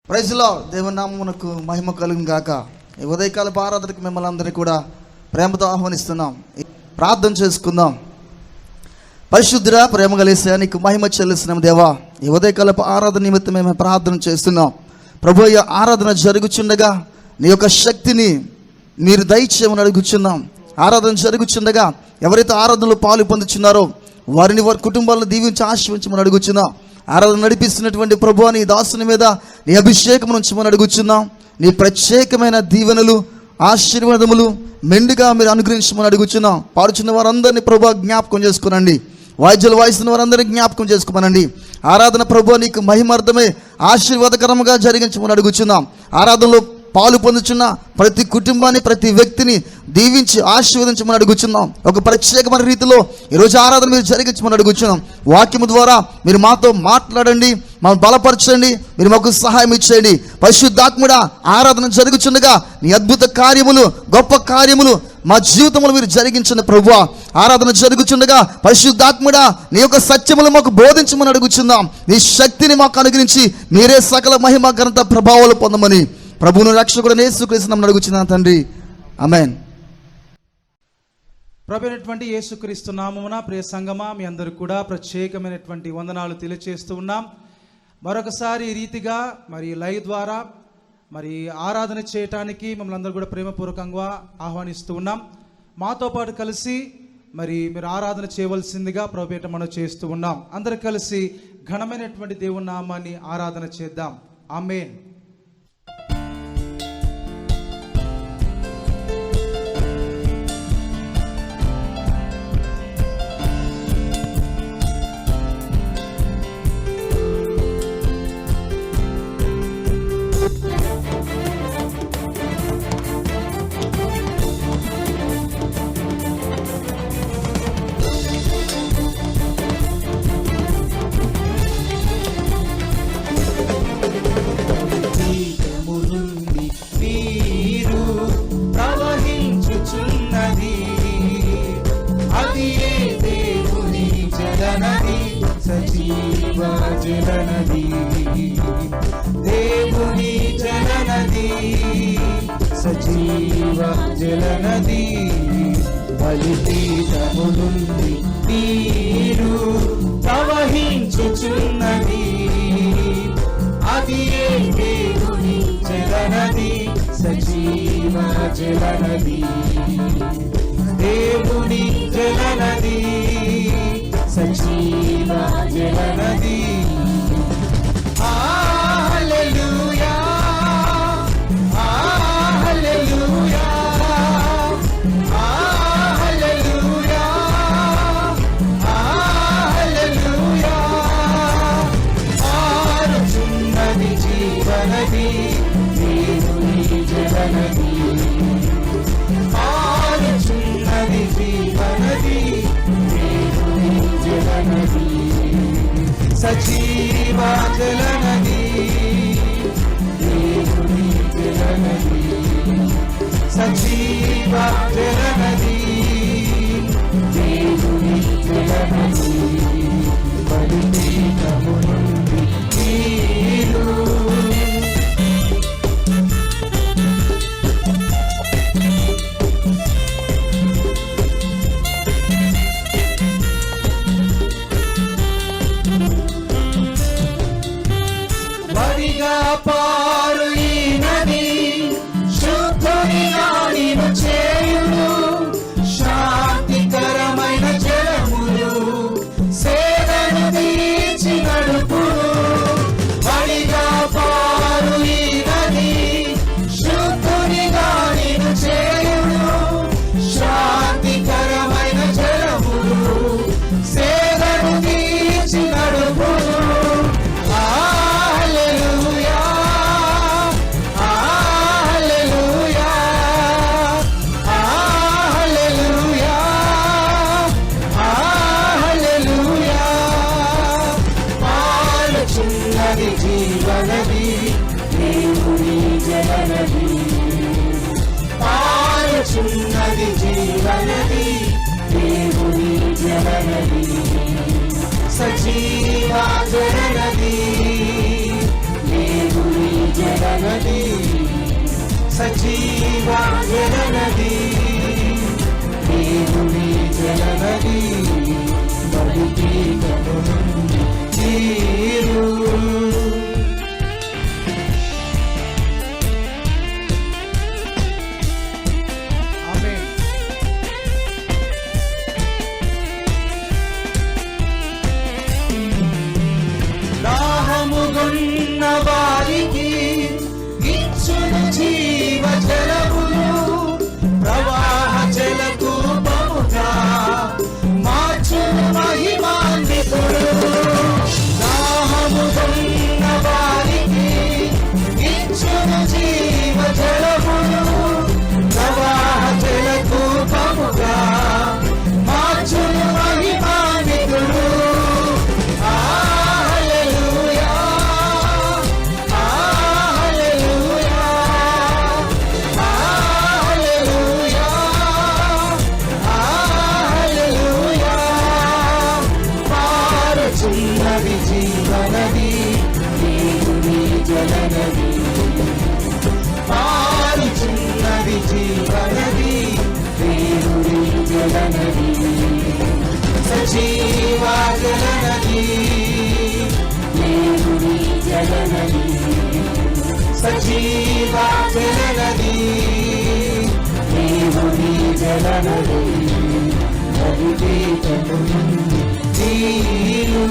Praise lord. దేవుని నామమునకు మహిమ కలుగును గాక. ఈ ఉదయకాలపు ఆరాధనకు మిమ్మల్ని అందరినీ కూడా ప్రేమతో ఆహ్వానిస్తున్నాం. ప్రార్థన చేసుకుందాం. పరిశుద్ధుడా, ప్రేమ కలిసే నీకు మహిమ చెల్లిస్తున్నాం దేవా. ఈ ఉదయకాలపు ఆరాధన నిమిత్తం మేము ప్రార్థన చేస్తున్నాం ప్రభు. ఈ ఆరాధన జరుగుచుండగా నీ యొక్క శక్తిని మీరు దయచేయమని అడుగుచున్నాం. ఆరాధన జరుగుచుండగా ఎవరైతే ఆరాధనలో పాలు పొందుచున్నారో వారిని వారి కుటుంబాలను దీవించి ఆశీర్వదించమని అడుగుచున్నాం. ఆరాధన నడిపిస్తున్నటువంటి ప్రభు నీ దాసుని మీద నీ అభిషేకం ఉంచమని అడుగుచున్నాం. నీ ప్రత్యేకమైన దీవెనలు ఆశీర్వాదములు మెండుగా మీరు అనుగ్రహించమని అడుగుచున్నాం. పాడుచున్న వారందరినీ ప్రభు జ్ఞాపకం చేసుకునండి. వాయిద్యాలు వాయిస్తున్న వారందరినీ జ్ఞాపకం చేసుకోమనండి. ఆరాధన ప్రభు నీకు మహిమార్థమే ఆశీర్వాదకరంగా జరిగించమని అడుగుచున్నాం. ఆరాధనలో పాలు పొందుచున్న ప్రతి కుటుంబాన్ని ప్రతి వ్యక్తిని దీవించి ఆశీర్వదించమని అడుగుచున్నాం. ఒక ప్రత్యేకమైన రీతిలో ఈరోజు ఆరాధన మీరు జరిగించమని అడుగుచున్నాం. వాక్యము ద్వారా మీరు మాతో మాట్లాడండి, మమ్మల్ని బలపరచండి, మీరు మాకు సహాయం ఇచ్చేయండి. పరిశుద్ధాత్ముడా, ఆరాధన జరుగుచుండగా నీ అద్భుత కార్యములు గొప్ప కార్యములు మా జీవితంలో మీరు జరిగించండి ప్రభువా. ఆరాధన జరుగుచుండగా పరిశుద్ధాత్ముడా నీ యొక్క సత్యములు మాకు బోధించమని అడుగుచున్నాం. నీ శక్తిని మాకు అనుగ్రహించి మీరే సకల మహిమ ఘనత ప్రభావాలు పొందమని ప్రభువును రక్షకుడైన యేసుక్రీస్తు నామమున అడుగుచున్నాను తండ్రి, ఆమేన్. ప్రభువైనటువంటి యేసుక్రీస్తు నామమున ప్రియ సంగమా మీ అందరూ కూడా ప్రత్యేకమైనటువంటి వందనాలు తెలియజేస్తూ ఉన్నాం. మరొకసారి ఈ రీతిగా మరి లైవ్ ద్వారా మరి ఆరాధన చేయటానికి మమ్మల్ని అందరూ కూడా ప్రేమపూర్వకంగా ఆహ్వానిస్తూ ఉన్నాం. మాతో పాటు కలిసి మరి మీరు ఆరాధన చేయవలసిందిగా ప్రభుపేట మనం చేస్తూ ఉన్నాం. అందరూ కలిసి ఘనమైనటువంటి దేవుని నామాన్ని ఆరాధన చేద్దాం. ఆమేన్. జలనది దేవుని జలనది సజీవ జలనది బలిపీఠము నుండి నీరు ప్రవహించుచున్నది ఆదియే దేవుని జలనది సజీవ జలనది దేవుని జలనది సజీవ జలనది హల్లెలూయా హల్లెలూయా హల్లెలూయా హల్లెలూయా ఆరుచున్నది జీవనది దేవుని జలనది ఆరుచున్నది జీవనది దేవుని జలనది సజీవ జలనది దేవుని జలనది సజీవ జలనది దేవుని జలనది బలిపీఠము నుండి నీరు వడిగా పారు ఈ నది శుద్ధునిగా నిన్ను చేయును శాంతికరమైన జలములు సేదను తీర్చి నడుపును వడిగా పారు ఈ నది శుద్ధునిగా నిన్ను చేయును శాంతికరమైన జలములు సేదను తీర్చి నడుపును జీవనది దేవుని జలనది పారుచున్నది జీవనది దేవుని జలనది సజీవ జలనది దేవుని జలనది సజీవ జలనది దేవుని జలనది బలిపీఠము నుండి నీరు దాహముగొన్న వారికి ఇచ్చును జీవ జలములు ప్రవాహ జలకూపముగా మార్చును మహిమాన్వితుడు దాహముగొన్న వారికి ఇచ్చును జీవ జలములు ప్రవాహ జలకూపముగా మార్చును మహిమాన్వితుడు పారుచున్నది జీవనది దేవుని జలనది పారుచున్నది జీవనది దేవుని జలనది సజీవ జలనది దేవుని జలనది సజీవ జలనది దేవుని జలనది బలిపీఠము నుండి నీరు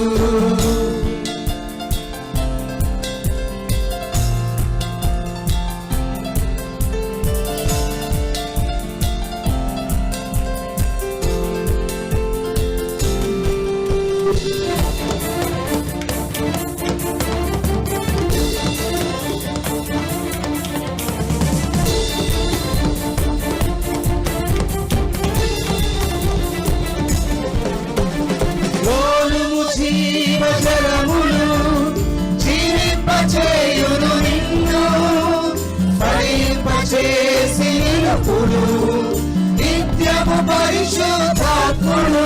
జీవ జలములు జీవింపచేయును నిన్ను ఫలింపచేసి నిలుపును నిత్యము పరిశుద్ధాత్ముడు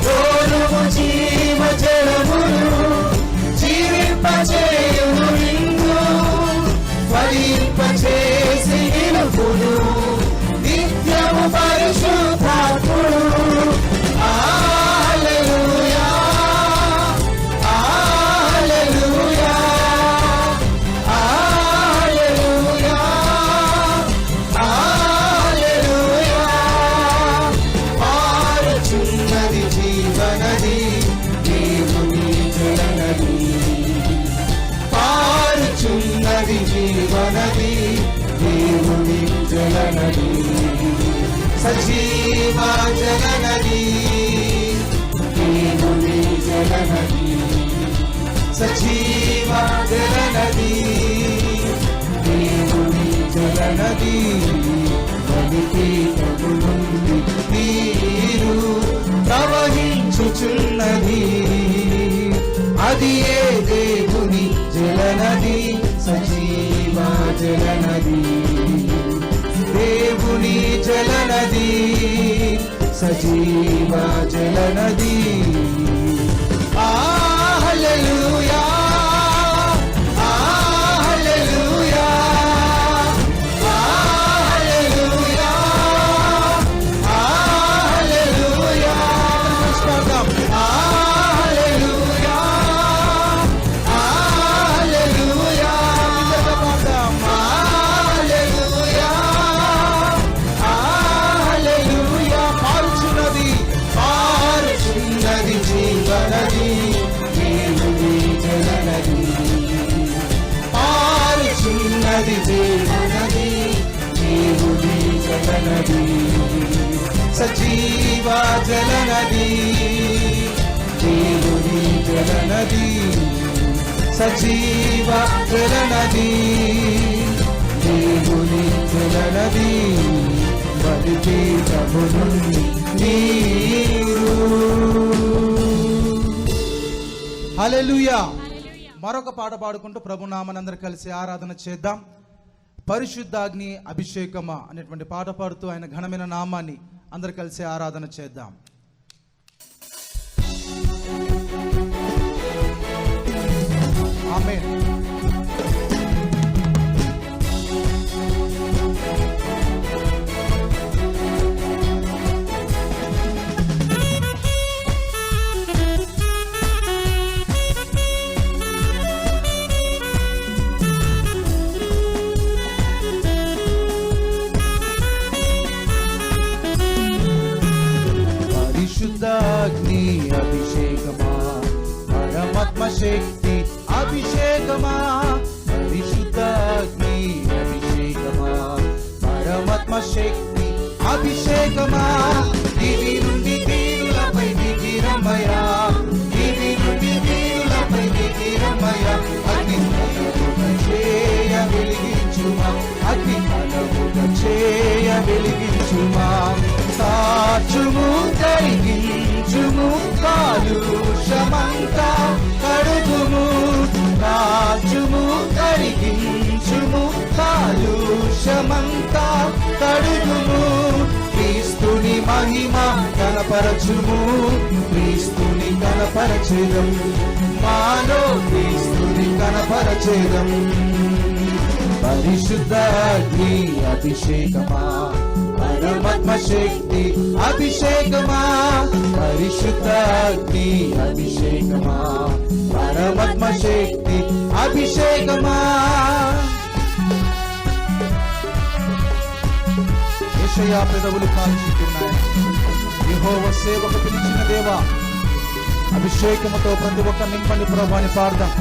తోలుము జీవ జలములు జీవింపచేయును నిన్ను ఫలింపచేసి నిలుపును నిత్యము పరిశుద్ధాత్ముడు హల్లెలూయా హల్లెలూయా సజీవ జలనది దేవుని జలనది సజీవ జలనది దేవుని జలనది బలిపీఠము నుండి నీరు ప్రవహించుచున్నది అది ఏ దేవుని జలనది సజీవ జలనది దేవుని జలనది సజీవ జలనది హల్లెలూయా హల్లెలూయా హల్లెలూయా హల్లెలూయా హల్లెలూయా హల్లెలూయా హల్లెలూయా హల్లెలూయా పారుచున్నది పారుచున్నది జీవనది దేవుని జలనది పారుచున్నది జీవనది దేవుని జలనది సజీవ జలనది దేవుని జలనది సజీవ జలనది దేవుని జలనది బలిపీఠము నుండి నీరు. హల్లెలూయా. మరొక పాట పాడుకుంటూ ప్రభునామాన్ని అందరూ కలిసి ఆరాధన చేద్దాం. పరిశుద్ధాగ్ని అభిషేకమా అనేటువంటి పాట పాడుతూ ఆయన ఘనమైన నామాన్ని అందరూ కలిసి ఆరాధన చేద్దాం. ఆమేన్. పరిశుద్ధాగ్ని అభిషేకమా పరమాత్మ శక్తి అభిషేకమా పరిశుద్ధాగ్ని అభిషేకమా పరమాత్మ శక్తి అభిషేకమా దివి నుండి దీనులపై దిగిరమయా దివి నుండి దీనులపై దిగిరమయా అగ్ని పలవుగా చేయ వెలిగించుమా అగ్ని పలవుగా చేయ వెలిగించుమా సాచుము కరిగించుము కాలుష్యమంతా కడుగుము కాచుము కరిగించుము కాలుష్యమంతా కడుగుము క్రీస్తుని మహిమ కనపరచుము క్రీస్తుని కనపరచెదం మాలో క్రీస్తుని కనపరచెదం పరిశుద్ధాగ్ని అభిషేకమా పరమాత్మ శక్తి అభిషేకమా పరిశుద్ధాగ్ని అభిషేకమా పరమాత్మ శక్తి అభిషేకమా యెషయా పెదవులు కాల్చుతున్నాయి యెహోవా సేవకు పిలిచిన దేవా అభిషేకముతో ప్రతి ఒక్క నింపని ప్రభుని పాడదాం.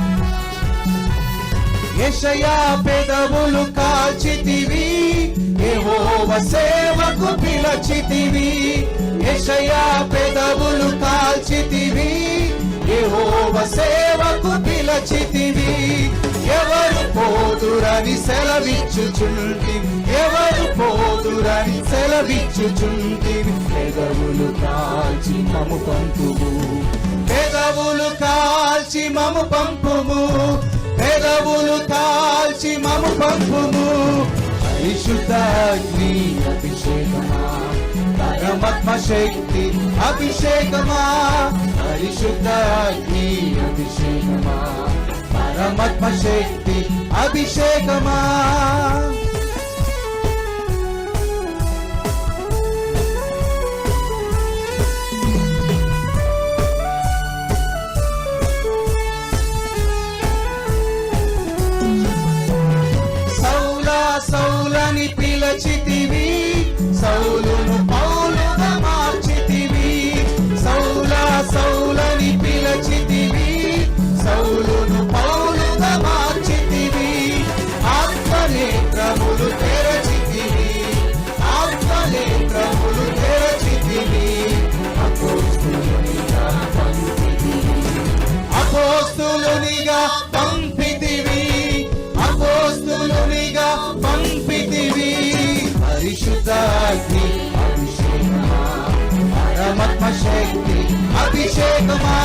యెషయా పెదవులు కాల్చితివి యెహోవా సేవకు పిలచితివి యెషయా పెదవులు కాల్చితివి యెహోవా సేవకు పిలచితివి ఎవరు పోదురని సెలవిచ్చుచుంటివి ఎవరు పోదురని సెలవిచ్చుచుంటివి పెదవులు కాల్చి మము పంపుము పెదవులు కాల్చి మము పంపుము పెదవులు కాల్చి మము పంపుము పరిశుద్ధాగ్ని అభిషేకమా పరమాత్మ శక్తి అభిషేకమా పరిశుద్ధాగ్ని అభిషేకమా పరమాత్మ శక్తి అభిషేకమా సౌలని పిలచితివి సౌలును పౌలుగా మార్చితివి సౌలని పిలచితివి సౌలును పౌలుగా మార్చితివి ఆత్మనేత్రము అభిషేకమా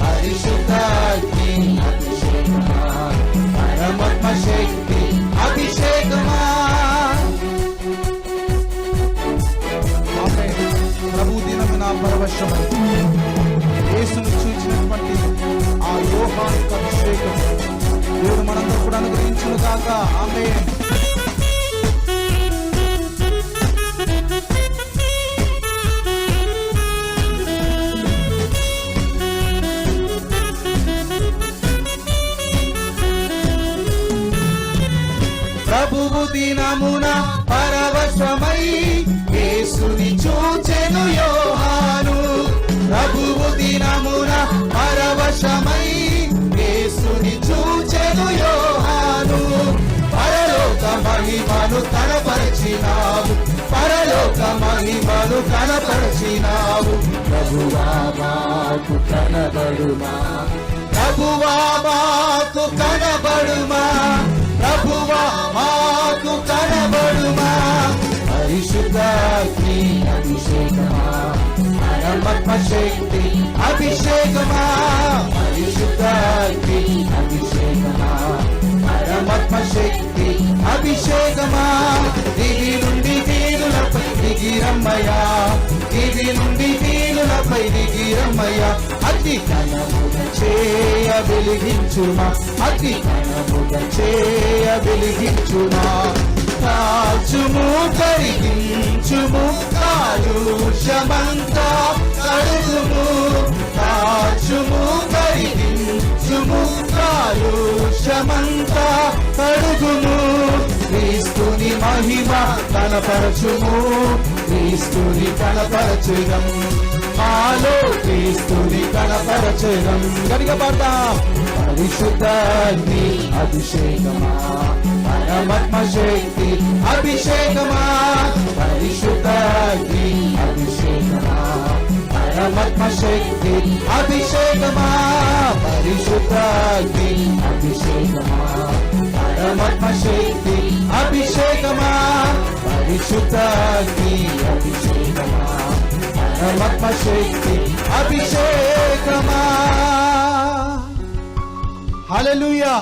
పరిశుద్ధ అగ్ని అభిషేకమా పరమాత్మ శక్తి అభిషేకమా. ప్రభు దినమున పరవశమై యేసును చూచినటువంటి ఆ యోహాను అభిషేకం దేవుడు మనందరూ కూడా అనుగ్రహించును గాక. ఆమేన్. ప్రభువు దినమున పరవశమై యేసుని చూచెను యోహాను. ప్రభువు దినమున పరవశమై యేసుని చూచెను యోహాను. పరలోక మహిమను కనపరచినావు, పరలోక మహిమను కనపరచినావు. ప్రభువా మాకు కనబడుమా, ప్రభువా మాకు కనబడుమా, ప్రభువా మాకు కనబడుమా. పరిశుద్ధ అగ్ని అభిషేకమా పరమాత్మ శక్తి అభిషేకమా. పరిశుద్ధ అగ్ని అభిషేకమా పరమాత్మ శక్తి అభిషేకమా. దివి నుండి వీరులపై దిగిరమ్మయ్యా, దివి నుండి వీరులపై దిగిరమ్మయ్యా. అతి కనముగ చేయ వెలిగించుమా, అతి కనముగ చేయ వెలిగించుమా. కాచుము కరిగించుము కాలుష్యమంతా కడుగుము, కాచుము కరిగించుము కాలుష్యమంతా కడుగుము. క్రీస్తుని మహిమ కనపరచుము, క్రీస్తుని కనపరచుదం, మాలో క్రీస్తుని కనపరచుదం. గడిగబడ్డాం. పరిశుద్ధ అగ్ని అభిషేకమా పరమాత్మ శక్తి అభిషేకమా. పరిశుద్ధ అగ్ని అభిషేకమా పరమాత్మ శక్తి అభిషేకమా. పరిశుద్ధ అగ్ని అభిషేకమా పరమాత్మ శక్తి అభిషేకమా. పరిశుద్ధ అగ్ని అభిషేకమా పరమాత్మ శక్తి అభిషేకమా. హల్లెలూయా,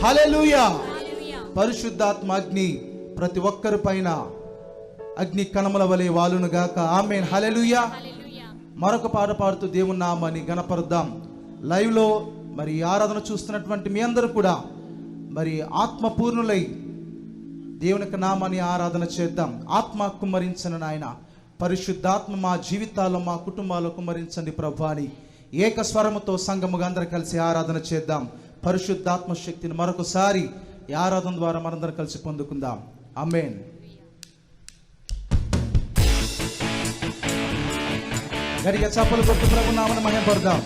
హల్లెలూయా. పరిశుద్ధాత్మ అగ్ని ప్రతి ఒక్కరి పైన అగ్ని కణముల వలె వాలును గాక. ఆమేన్. హల్లెలూయా. మరొక పాట పాడుతూ దేవుని నామాన్ని గణపరుద్దాం. లైవ్ లో మరి ఆరాధన చూస్తున్నటువంటి మీ అందరూ కూడా మరి ఆత్మపూర్ణులై దేవుని యొక్క నామాన్ని ఆరాధన చేద్దాం. ఆత్మ కుమ్మరించను నాయన, పరిశుద్ధాత్మ మా జీవితాల్లో మా కుటుంబాల్లో కుమ్మరించండి ప్రభు అని ఏక స్వరముతో సంఘముగా అందరూ కలిసి ఆరాధన చేద్దాం. పరిశుద్ధాత్మ శక్తిని మరొకసారి ఈ ఆరాధన ద్వారా మనందరం కలిసి పొందుకుందాం. ఆమేన్. గట్టిగా చప్పలు కొట్టు ప్రభు నామమున మహిమపడదాం.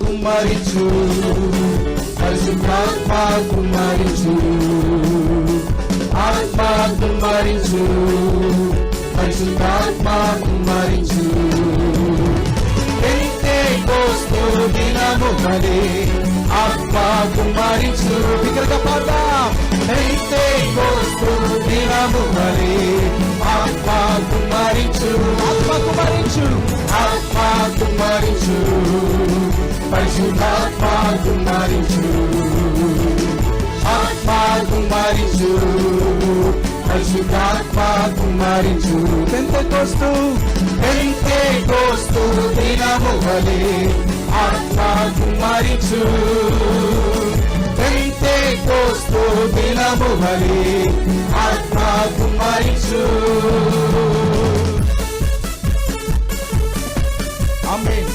కుమ్మరించు పరిశుద్ధాత్మ కుమ్మరించు, ఆత్మ కుమ్మరించు పరిశుద్ధాత్మ కుమ్మరించు. పెంతెకోస్తు దినము వలె ఆత్మ కుమ్మరించు. బిగ్గరగా పాడదాం. పెంతెకోస్తు దినము వలె ఆత్మ కుమ్మరించు, ఆత్మ కుమ్మరించు, ఆత్మ కుమ్మరించు పరిశుద్ధాత్మ కుమ్మరించు, ఆత్మ కుమ్మరించు పరిశుద్ధాత్మ కుమ్మరించు. పెంతెకోస్తు దినము వలె ఆత్మ కుమ్మరించు, పెంతెకోస్తు దినము వలె ఆత్మ కుమ్మరించు. ఆమేన్.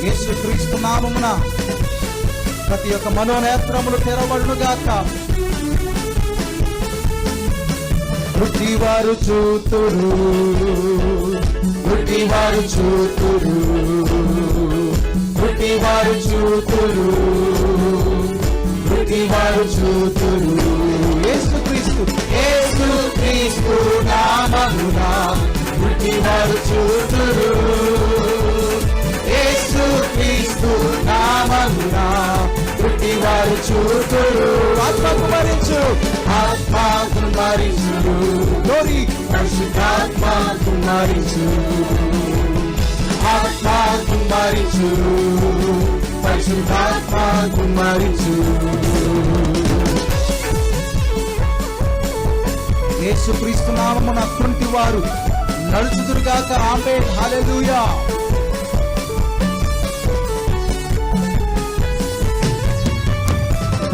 యేసుక్రీస్తు నామమున ప్రతి ఒక్క మనోనేత్రములు తెరవబడును గాక. గుడ్డివారు చూతురు, గుడ్డివారు చూతురు, గుడ్డివారు చూతురు, పుట్టివారు చూతురు. యేసుక్రీస్తు యేసుక్రీస్తు నామమున పుట్టివారు చూతురు. యేసుక్రీస్తు నామమున పుట్టివారు చూతురు. ఆత్మ కుమరించు, ఆత్మ కుమ్మరించు, గ్లోరీ పరిశుద్ధాత్మ కుమ్మరించు, ఆత్మ కుమ్మరించు, పరిశుద్ధాత్మ కుమ్మరించు. యేసుక్రీస్తు నామమున అటువంటి వారు నడుచుదురుగాక. ఆమేన్, హల్లెలూయా.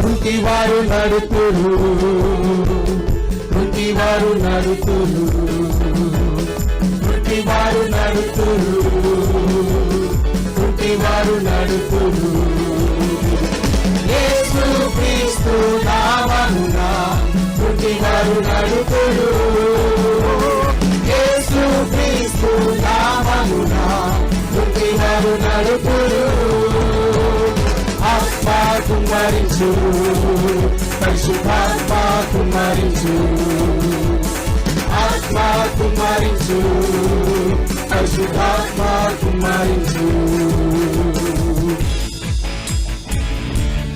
పుట్టివారు నడుతురు, పుట్టివారు నడుతురు, పుట్టివారు నడుతురు, పుట్టివారు నడుతురు. యేసుక్రీస్తు నామమున పుట్టివారు నడుతురు. యేసుక్రీస్తు నామమున పుట్టివారు నడుతురు. ఆత్మ కుమ్మరించు, పరిశుద్ధాత్మ కుమ్మరించు, ఆత్మ కుమ్మరించు, పరిశుద్ధాత్మ కుమ్మరించు.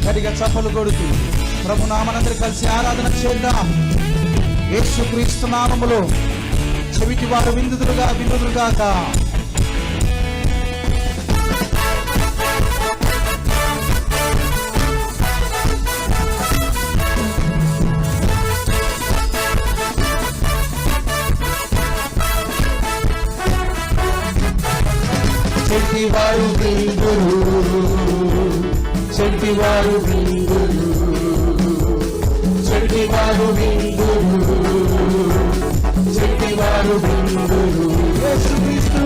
గట్టిగా చప్పలు కొడుతూ ప్రభు నామనందరూ కలిసి ఆరాధన చేద్దాం. యేసుక్రీస్తు నామములో చెవిటి వారు విందుదురుగాక. చెట్టివారు విందురు, చెట్టివారు విందురు, చెట్టివారు విందురు, చెట్టివారు విందురు. యేసుక్రీస్తు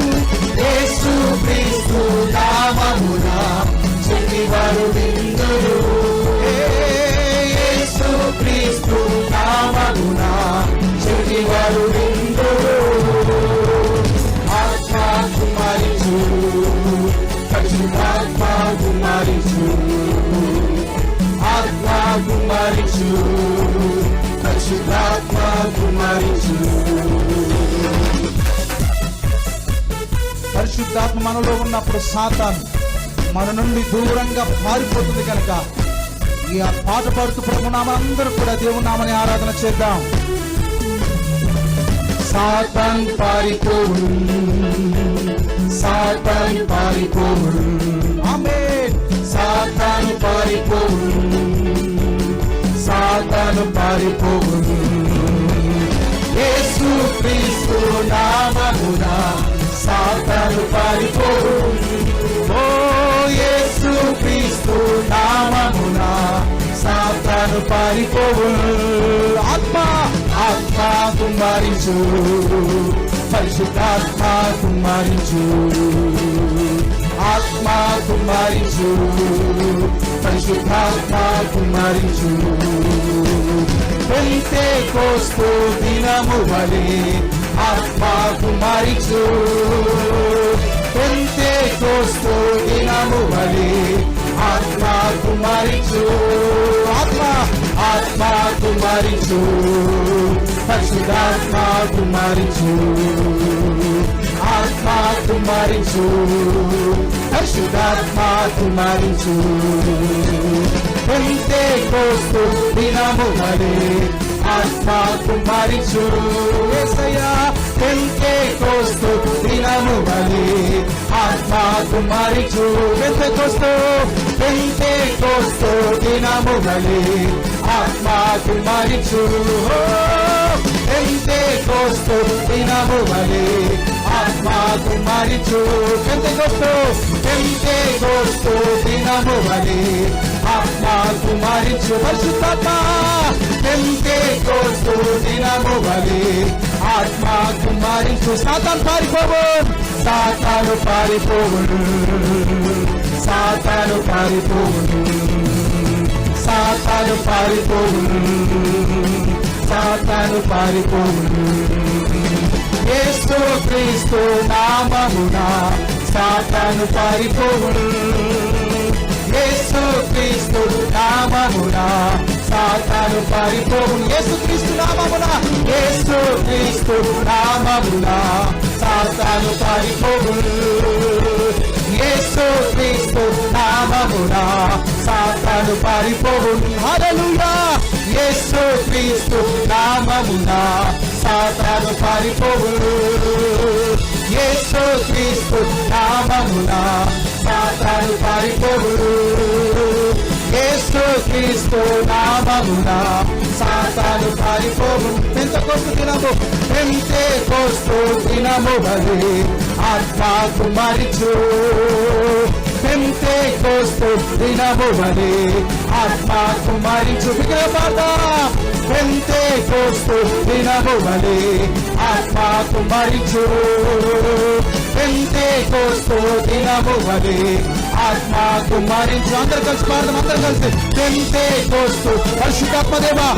యేసుక్రీస్తు నామమున చెట్టివారు విందురు. యేసుక్రీస్తు నామమున చెట్టివారు విందురు. ఆత్మ కుమ్మరించు, పరిశుద్ధాత్మ కుమ్మరించు, ఆత్మ కుమ్మరించు, పరిశుద్ధాత్మ కుమ్మరించు. పరిశుద్ధాత్మ మనలో ఉన్నప్పుడు సాతాను మన నుండి దూరంగా పారిపోతుంది కనుక ఈ పాట పాడుతూ ప్రభు నామనందరూ కూడా దేవుని నామని ఆరాధన చేద్దాం. సాతాన్ పారిపోవు, సాతాన్ పారిపోవు, ఆమేన్. సాతాన్ పారిపోవు, సాతాన్ పారిపోవు. యేసుక్రీస్తు నామమున సాతాన్ పారిపోవు. ఓ యేసుక్రీస్తు నామమున సాతాన్ పారిపోవు. ఆత్మ ఆత్మ కుమ్మరించు, పరిశుద్ధాత్మ కుమ్మరించు, ఆత్మ కుమ్మరించు, పరిశుద్ధాత్మ కుమ్మరించు. పెంతెకోస్తు దినము వలె ఆత్మ కుమ్మరించు. పెంతెకోస్తు దినము వలె ఆత్మ కుమ్మరించు. ఆత్మ ఆత్మ కుమ్మరించు, పరిశుద్ధాత్మ కుమ్మరించు, ఆత్మ కుమ్మరించు, పరిశుద్ధాత్మ కుమ్మరించు. పెంతెకోస్తు దినము వలె ఆత్మ కుమ్మరించు. యేసయ్యా పెంతెకోస్తు దినము వలె ఆత్మ కుమ్మరించు. పెంతెకోస్తు దినము వలె ఆత్మ కుమ్మరించు. పెంతెకోస్తు దినము వలె ఆత్మ కుమ్మరించు. పెంతెకోస్తు దినము వలె ఆత్మ కుమ్మరించు. పరిశుద్ధాత్మ పెంతెకోస్తు దినము వలె ఆత్మ కుమ్మరించు. సాతాను పారిపోవు, సాతాను పారిపోవు, సాతాను పారిపోవు, సాతాను పారిపోవు, సాతాను పారిపోవు. యేసుక్రీస్తు నామమున సాతాను పారిపోవు. యేసుక్రీస్తు నామమున యేసు క్రీస్తు నామమున సాతాను పారిపోవును యేసు క్రీస్తు నామమున సాతాను పారిపోవును హల్లెలూయా యేసు క్రీస్తు నామమున సాతాను పారిపోవును యేసు క్రీస్తు నామమున సాతాను పారిపోవును యేసు క్రీస్తు నామమున సాతాను పారిపోవును పెంతెకోస్తు దినము పెంతెకోస్తు దినము వలె ఆత్మకు మరిచు పెంతెకోస్తు దినము వలె ఆత్మకు మరిచు విగ్రహపాట పెంతెకోస్తు దినము వలె ఆత్మకు మరిచు పెంతెకోస్తు దినము వలె ఆత్మకు మరించు అందరు కలిసి పాడదాం అందరు కలిసి పెంతెకోస్తు పరిశుద్ధాత్మదేవా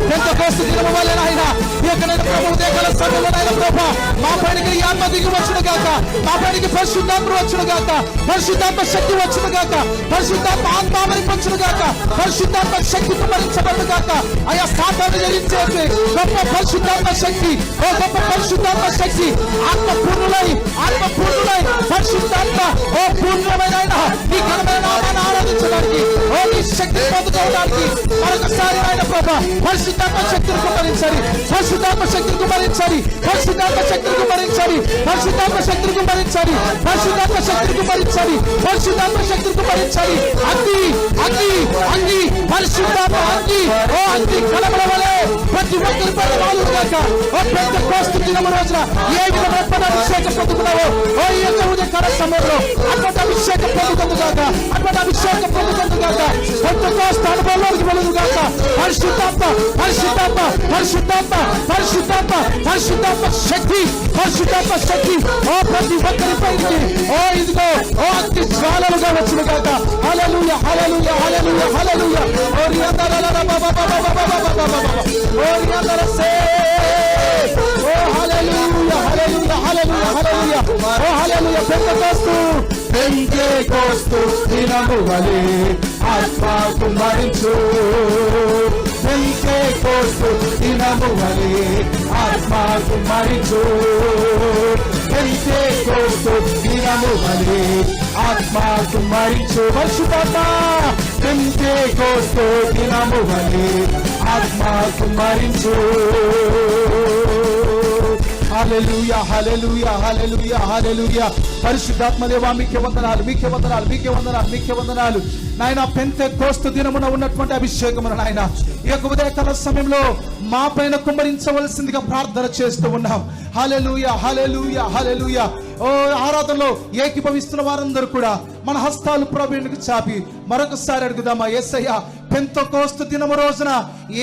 పెంతెకోస్తు దినము వలె నాయన ఈ యొక్క ప్రభు ఉదయకాల సమయంలో నాయన ప్రభు మా పైనకి ఈ ఆత్మ దిగి వచ్చును గాక మా పైనకి పరిశుద్ధాత్మ వచ్చును గాక పరిశుద్ధాత్మ శక్తి వచ్చును గాక పరిశుద్ధాత్మ ఆత్మ మరింపొచ్చును గాక పరిశుద్ధాత్మ శక్తి కుమరించబడును గాక ఆయా సాతాను జయించేసి గొప్ప పరిశుద్ధాత్మ శక్తి ఓ గొప్ప పరిశుద్ధాత్మ శక్తి ఆత్మ పూర్ణులై పరిశుద్ధాత్మ ఓ పూర్ణమైన నీ ఘనమైన నామాన్ని ఆరాధించడానికి ఓ నీ శక్తి పొందుకోవడానికి మరొకసారి ఆయన ప్రభా పరిశుద్ధాత్మ శక్తిని కుమరించాలి పరిశుద్ధాత్మ శక్తిని కుమరించాలి పరిశుద్ధాత్మ శక్తిని కుమరించాలి పరిశుద్ధాత్మ శక్తిని కుమరించాలి పరిశుద్ధాత్మ శక్తిని కుమరించాలి పరిశుద్ధాత్మ శక్తిని కుమరించాలి అగ్ని పరిశుద్ధాత్మ ఓ అగ్ని కలమల వలె ప్రతి ఒక్కరి పైన వాలును గాక ఓ పెంతెకోస్తు దినము రోజున ఏ విధమైన అభిషేకం పొందుకున్నావో ఓ ఈ యొక్క ఉదయకాల సమయంలో అటువంటి అభిషేకం పొందుకుందు గాక అటువంటి అభిషేకం పొందుకుందు గాక పెంతెకోస్తు అనుభవంలోకి వెలుగు గాక పరిశుద్ధాత్మ శక్తి ఓ ప్రతి ఒక్కరి పైకి ఓ ఇదిగో ఓ అగ్ని జ్వాలలుగా వచ్చును గాక హల్లెలూయా ఓ రియందరల ఓ రియందరసే ఓ హల్లెలూయా ఓ హల్లెలూయా పెంతెకోస్తు దినము వలె ఆత్మకు మరించు పెంతెకోస్తు దినము వలె ఆత్మకు మరించు పెంతెకోస్తు దినము వలె ఆత్మకు మరించు పరిశుద్ధాత్మ పెంతెకోస్తు దినము వలె ఆత్మకు మరించు హల్లెలూయా పరిశుద్ధాత్మదేవా మీకే వందనాలు నాయన పెంతెకోస్తు దినమున ఉన్నటువంటి అభిషేకమున నాయన ఈ యొక్క ఉదయకాల సమయంలో మా పైన కుమ్మరించవలసిందిగా ప్రార్థన చేస్తూ ఉన్నాం హల్లెలూయా ఓ ఆరాధనలో ఏకీభవిస్తున్న వారందరూ కూడా మన హస్తాలు ప్రభువునికి చాపి మరొకసారి అడుగుదామా యేసయ్యా పెంతెకోస్తు దినము రోజున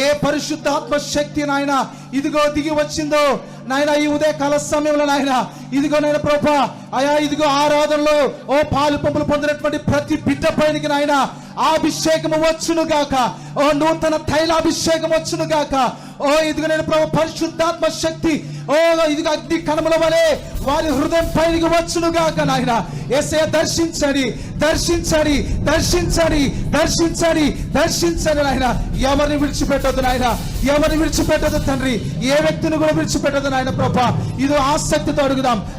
ఏ పరిశుద్ధాత్మ శక్తి నాయన ఇదిగో దిగి వచ్చిందో నాయన ఈ ఉదయకాల సమయంలో నాయన ఇదిగో నాయన ప్రభా అయా ఇదిగో ఆరాధనలో ఓ పాలు పంపులు పొందినటువంటి ప్రతి బిడ్డ పైనకి నాయన ఆ అభిషేకము వచ్చును గాక ఓ నూతన తైలాభిషేకం వచ్చును గాక ఓ ఇదిగో నేను ప్రభు పరిశుద్ధాత్మ శక్తి ఓ ఇదిగో అగ్ని కణముల వలె వారి హృదయం పైకి వచ్చును గాక నాయన యేసయ్య దర్శించండి నాయన ఎవరిని విడిచిపెట్టదు తండ్రి ఏ వ్యక్తిని కూడా విడిచిపెట్టదు నాయన ప్రభా ఇది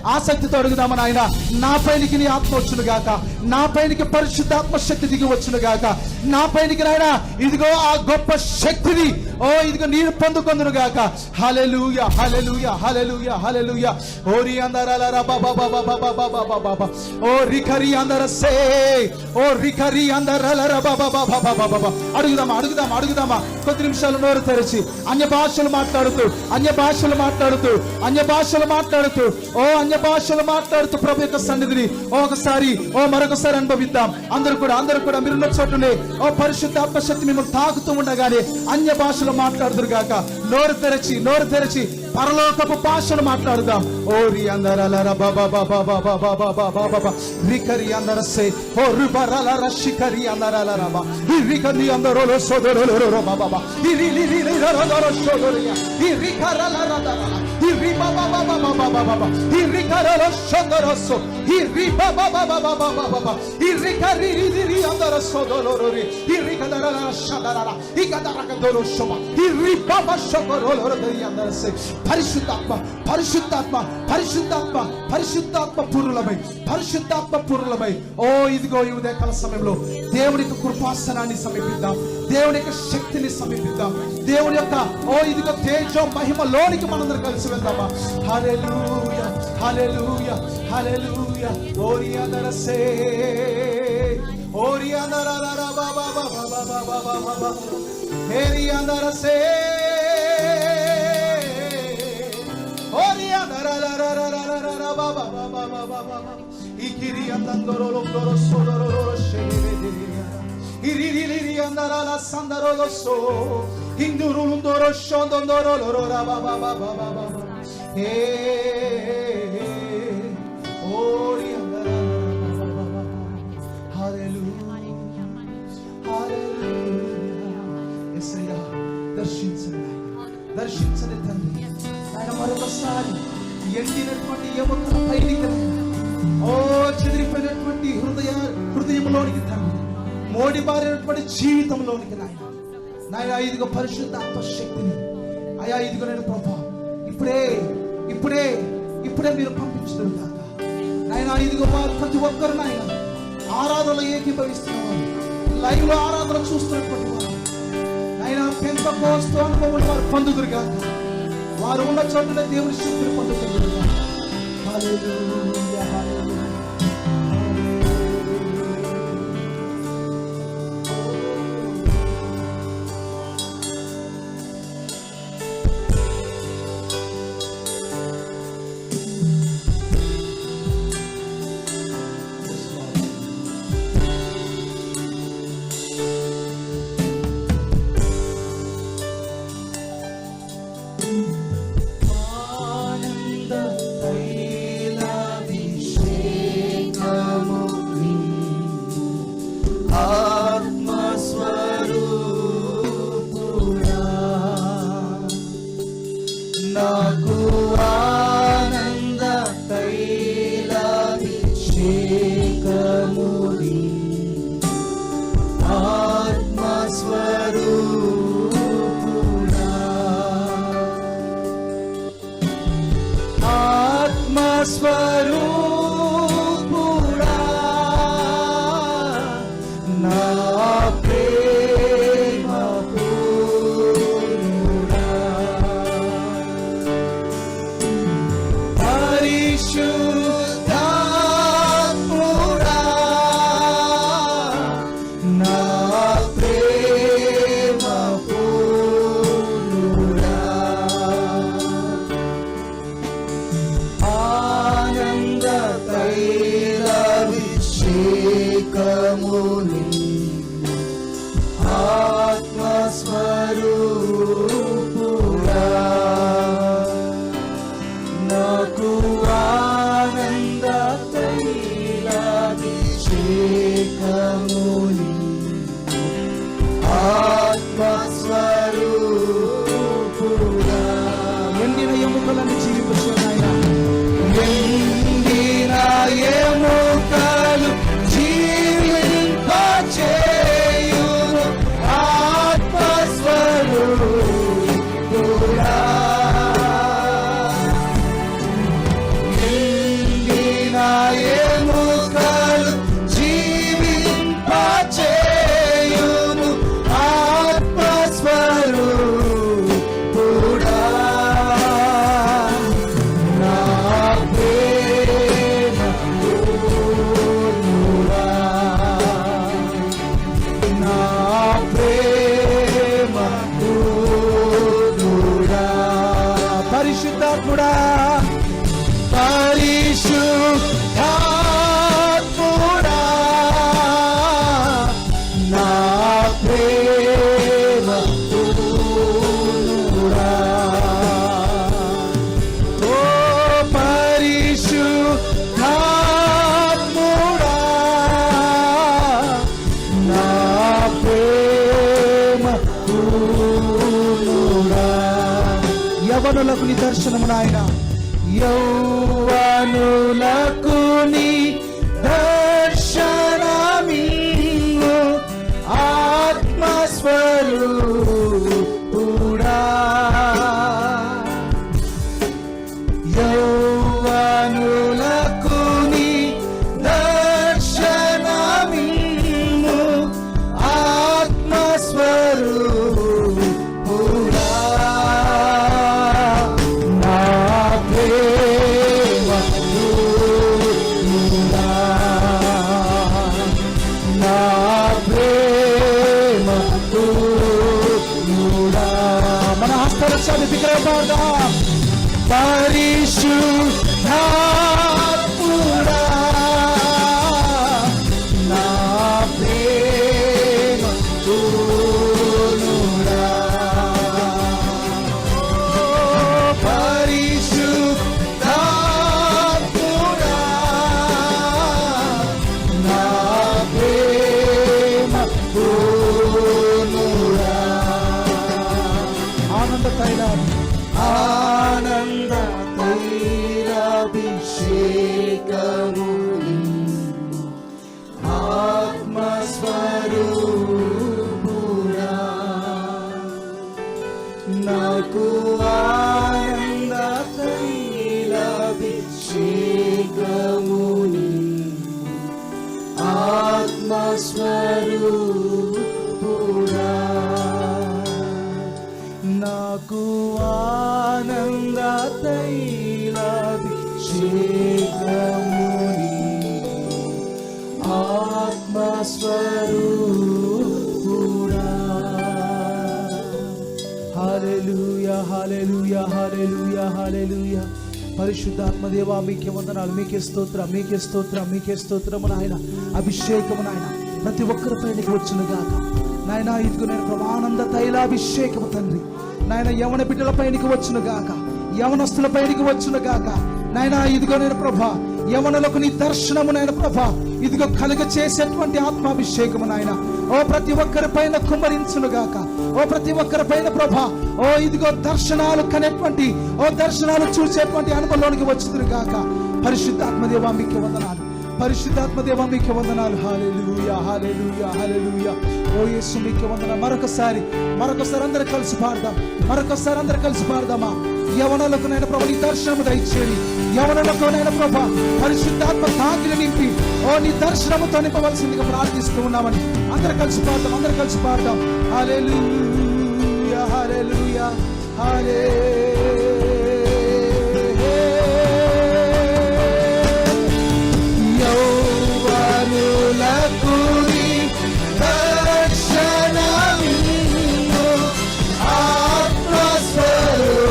ఆసక్తితో అడుగుదాము నాయన నా పైనికి నీ ఆత్మ వచ్చును గాక నా పైనికి పరిశుద్ధాత్మ శక్తి దిగి వచ్చును గాక నా పైనికి నాయన ఇదిగో ఆ గొప్ప శక్తిని ఓ ఇదిగో నేను పొందుకొందును గాక హల్లెలూయా ఓరి అందరల బాబా ఓ రికరి అందరసే ఓ రికరి అందరల బాబా అడుగుదామా కొద్ది నిమిషాలు నోరు తెరిచి అన్య భాషలు మాట్లాడుతూ ప్రభు యొక్క సన్నిధిని మరొకసారి అనుభవిద్దాం. అందరూ కూడా మీరున్న చోటునే ఓ పరిశుద్ధాత్మ శక్తి మిమ్మల్ని తాకుతూ ఉండగానే అన్య భాషలు మాట్లాడుదురు గాక. నోరు తెరచి పరలోకపు భాషలు మాట్లాడుదాం. ఓరి అందరల రికరి అందరసే ఓ రిబరల రషికరి అందరల రబ రికరి అందరలో సోదరలో బాబా ఈ రికరల రద పరిశుద్ధాత్మ పూర్ణమై ఓ ఇదిగో ఈ ఉదయకాల సమయంలో దేవుని యొక్క కృపాసనాన్ని సమీపిద్దాం, దేవుని యొక్క శక్తిని సమీపిద్దాం, దేవుని యొక్క ఓ ఇదిగో తేజో మహిమలోనికి మనందరం కలిసి వెళ్దామా. హల్లెలూయా హల్లెలూయా హల్లెలూయా. ఓరియాదరసే ఓరియాదరరా బాబా బాబా బాబా బాబా హేరియాదరసే ఓరియాదరరా బాబా బాబా బాబా ఇకిరియాదందరొలొందరొ సోదరొరొ షేరెదిరియా ఇరిరిరిరియాందరలా సందరొలొసో ఇందురులుందరొ షోందొందరొలొరొరా బాబా బాబా బాబా హే ఓరియాదరరా బాబా బాబా. హల్లెలూయా హల్లెలూయా. యేసయ్యా దర్శించండి, దర్శించండి తండ్రి. ఆయన మరొకసారి ఎండినటువంటి ఎముకల పైకి ఓ చెదిరిపోయినటువంటి హృదయంలోనికి తండ్రి, మోడిబారినటువంటి జీవితంలోనికి నాయన ఇదిగో పరిశుద్ధాత్మ శక్తిని అయా ఇదిగో నేను ప్రభా ఇప్పుడే ఇప్పుడే ఇప్పుడే మీరు పంపించడం కాక నాయన ఇదిగో ప్రతి ఒక్కరు నాయన ఆరాధనలో ఏకీభవిస్తున్నవారు, లైవ్ లో ఆరాధన చూస్తున్నటువంటి వారు నాయన పెంతెకోస్తు అనుభవం వారు పొందుదురు కాక, వారు ఉన్న చోటనే దేవుని శక్తిని పొందుతున్నారు. హల్లెలూయా హల్లెలూయా. నాకు ఆనంద తైలాభిషేకముని ఆత్మస్వరూపుడా, ఆత్మస్వరూపుడా నా ప్రేమ పూర్ణుడా, పరిశుద్ధాత్ముడా నా ప్రేమ పూర్ణుడా, ఆనంద తైలాభిషేకముని ఆత్మస్వరూపుడా, నాకు ఆనంద తైలాభిషేకముని ఆత్మస్వరూపుడా. ఎండిన ఎముకలను జీవించున్నాయన, ఎండిన ఎముకలు జీవింపచేయును ఆత్మస్వరూపుడా, ఎండిన ఎముకలు జీవింపచేయును ఆత్మస్వరూపుడా, నా ప్రేమ పూర్ణుడా, నా ప్రేమ పూర్ణుడా, పరిశుద్ధాత్ముడా పరిశుద్ధాత్ముడా నా ప్రేమ పూర్ణుడా, ఓ పరిశుద్ధాత్ముడా నా ప్రేమ పూర్ణుడా. యవనులకు నీ దర్శనము నాయన, యౌవనులకు నీ దర్శనమిమ్ము ఆత్మస్వరూపుడా, యౌవనులకు నీ దర్శనమిమ్ము ఆత్మస్వరూపుడా, నా ప్రేమ పూర్ణుడా, నా ప్రేమ పూర్ణుడా. మన హస్తరక్షాన్ని విగ్రహపాడదాం. పరిశుద్ధాత్ముడా, నా ప్రేమ పూర్ణుడా, పరిశుద్ధాత్ముడా, నా ప్రేమ పూర్ణుడా. ఆనంద తైలాన్ని, ఆనంద తైలాభిషేకము ఆత్మస్వరూపుడా, నాకు ఆనంద తైలాభిషేకము ఆత్మస్వరూపుడా, నాకు ఆనంద తైలాభిషేకము ఆత్మస్వరూపుడా. హల్లెలూయా, హల్లెలూయా, హల్లెలూయా, హల్లెలూయా. పరిశుద్ధాత్మ దేవా మీకే వందనాలు, మీకే స్తోత్రం, మీకే స్తోత్రం, మీకే స్తోత్రము నాయన. అభిషేకము నాయన ప్రతి ఒక్కరి పైనకి వచ్చును గాక నాయన. ఇదిగో నేను ఆనంద తైలాభిషేకము తండ్రి నాయన యవన బిడ్డల పైనకి వచ్చును గాక, యవనస్తుల పైనకి వచ్చును గాక నాయన. ఇదిగో నేను ప్రభా యవనులకు నీ దర్శనము నాయన ప్రభా, ఇదిగో కలుగ చేసేటువంటి ఆత్మాభిషేకము నాయన ఓ ప్రతి ఒక్కరి పైన కుమ్మరించును గాక. ఓ ప్రతి ఒక్కరి పైన ప్రభా ఓ ఇదిగో దర్శనాలు కనేటువంటి ఓ దర్శనాలు చూసేటువంటి అనుభవంలోనికి వచ్చును గాక. పరిశుద్ధాత్మ దేవా మీకే వందనాలు, పరిశుద్ధాత్మ దేవా మీకే వందనాలు. హల్లెలూయా, హల్లెలూయా, హల్లెలూయా. ఓ యేసు మీకే వందనాలు. మరొకసారి అందరూ కలిసి పాడదాం, మరొకసారి అందరూ కలిసి పాడదామా. యవనులకు నైనా ప్రభు నీ దర్శనము దయచేయండి, యవనులకు నైనా ప్రభు పరిశుద్ధాత్మ కాకిని నింపి ఓ నీ దర్శనముతో నింపవలసిందిగా ప్రార్థిస్తూ ఉన్నామని అందరూ కలిసి పాడదాం, అందరూ కలిసి పాడదాం. హల్లెలూయా, హల్లెలూయా, యౌవనులకు నీ దర్శనమిమ్ము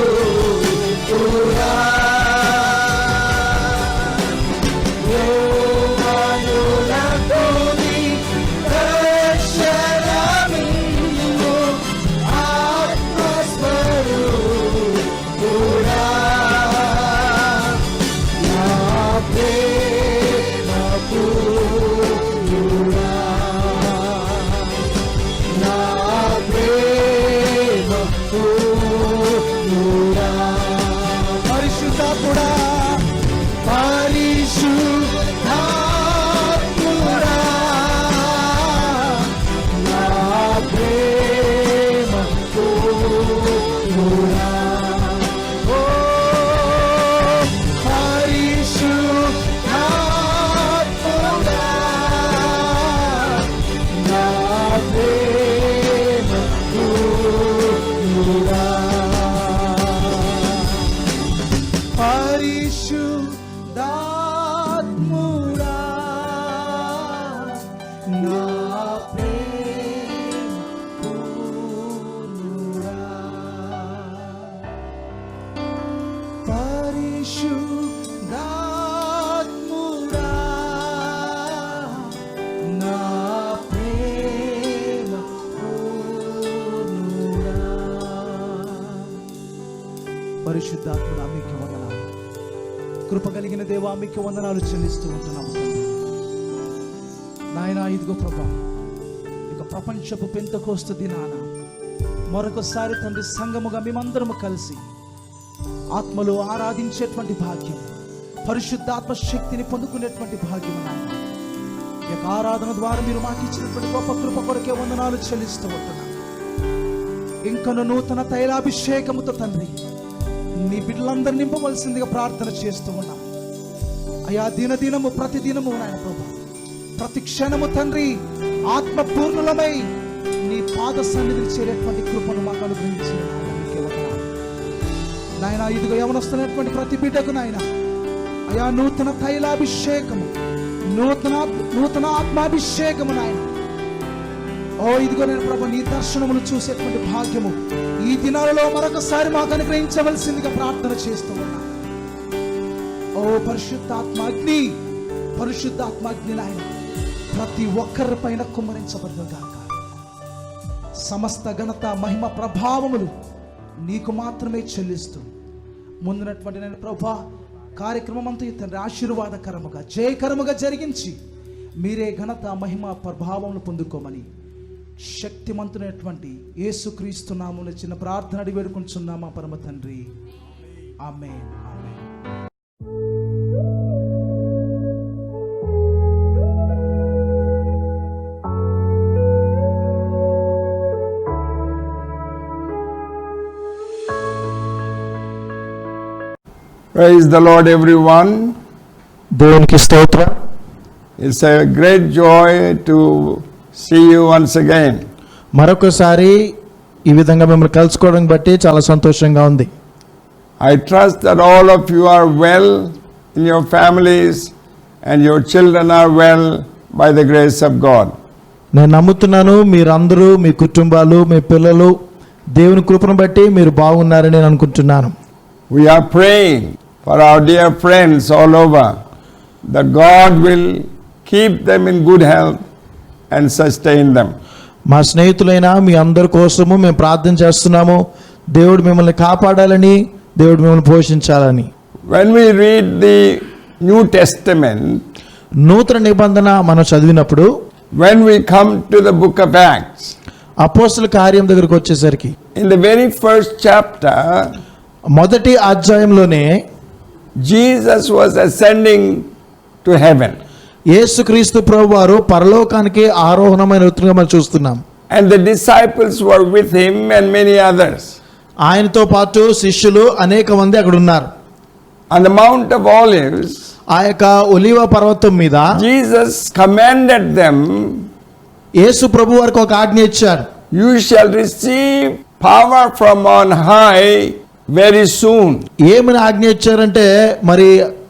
ఆత్మస్వరూపుడా, యౌవనులకు నీ దర్శనమిమ్ము ఆత్మస్వరూపుడా, నా ప్రేమ పూర్ణుడా, నా ప్రేమ పూర్ణుడా. పరిశుద్ధాత్ముడా, పరిశుద్ధాత్ముడా, నా ప్రేమ పూర్ణుడా, ఓ పరిశుద్ధాత్ముడా, నా ప్రేమ పూర్ణుడా, పరిశుద్ధాత్ముడా, నా ప్రేమ పూర్ణుడా, పరిశుద్ధాత్ముడా, నా ప్రేమ పూర్ణుడా. పరిశుద్ధాత్ముడా మీకు వందనాలు, కృప కలిగిన దేవా మీకు వందనాలు చెల్లిస్తూ ఉంటున్నాము నాయన. ఇదిగో ప్రభా ఇక ప్రపంచపు పెంతెకోస్తు దినాన మరొకసారి తండ్రి సంఘముగా మేమందరము కలిసి ఆత్మలో ఆరాధించేటువంటి భాగ్యం, పరిశుద్ధాత్మ శక్తిని పొందుకునేటువంటి భాగ్యం నాయన. ఈ యొక్క ఆరాధన ద్వారా మీరు మాకు ఇచ్చినటువంటి గొప్ప కృప కొరకే వందనాలు చెల్లిస్తూ ఉంటున్నాను. ఇంకను నూతన తైలాభిషేకముతో తండ్రి నీ బిడ్డలందరూ నింపవలసిందిగా ప్రార్థన చేస్తూ ఉన్నాం అయా. దినదినము ప్రతిదినము నాయన ప్రభా, ప్రతి క్షణము తండ్రి ఆత్మపూర్ణులమై నీ పాద సన్నిధిని చేరేటువంటి కృపను మాకు అనుగ్రహించిన నాయన. ఇదిగో యవనొస్తున్నటువంటి ప్రతి బిడ్డకు నాయన అయా నూతన తైలాభిషేకము, నూతన ఆత్మాభిషేకము నాయన. ఓ ఇదిగో నేను ప్రభు నీ దర్శనమును చూసేటువంటి భాగ్యము ఈ దినాలలో మరొకసారి మాకు అనుగ్రహించవలసిందిగా ప్రార్థన చేస్తూ ఉన్నా. ఓ పరిశుద్ధాత్మాగ్ని, పరిశుద్ధాత్మాగ్ని నాయన ప్రతి ఒక్కరి పైన కుమ్మరించబడుగాక. సమస్త ఘనత మహిమ ప్రభావములు నీకు మాత్రమే చెల్లిస్తూ ముందున్నటువంటి నేను ప్రభా కార్యక్రమం అంతా తండ్రి ఆశీర్వాదకరముగా జయకరముగా జరిగించి మీరే ఘనత మహిమ ప్రభావములు పొందుకోమని శక్తిమంతునటువంటి యేసుక్రీస్తు నామమున చిన్న ప్రార్థన అడిగి వేడుకుంటున్నామా పరమ తండ్రి. ఆమేన్, ఆమేన్. Praise the Lord, everyone. దేవునికి స్తోత్రం. It's a great joy to see you once again. మరొకసారి ఈ విధంగా మిమ్మల్ని కలుసుకోవడం బట్టి చాలా సంతోషంగా ఉంది. I trust that all of you are well in your families and your children are well by the grace of God. నేను నమ్ముతున్నాను మీరందరూ, మీ కుటుంబాలు, మీ పిల్లలు దేవుని కృపను బట్టి మీరు బాగున్నారని నేను అనుకుంటున్నాను. We are praying for our dear friends all over that God will keep them in good health and sustain them. మా స్నేహితులైన మీ అందరి కోసము మేము ప్రార్థన చేస్తున్నాము. దేవుడు మిమ్మల్ని కాపాడాలని, దేవుడు మిమ్మల్ని పోషించాలని. When we read the New Testament, నూతన నిబంధన మనం చదివినప్పుడు, when we come to the book of Acts, అపోస్తల కార్యం దగ్గరికి వచ్చేసరికి in the very first chapter, మొదటి అధ్యాయంలోనే Jesus was ascending to heaven. యేసుక్రీస్తు ప్రభువారు పరలోకానికి ఆరోహణమైన వృత్తిగా మనం చూస్తున్నాం. And the disciples were with him and many others. ఆయనతో పాటు శిష్యులు అనేక మంది అక్కడ ఉన్నారు. On the Mount of Olives, ఆ యొక్క ఒలీవ పర్వతం మీద Jesus commanded them, యేసు ప్రభు వారికి ఒక ఆజ్ఞ ఇచ్చారు. you shall receive power from on high very soon. ఏమని ఆజ్ఞ ఇచ్చారంటే, మరి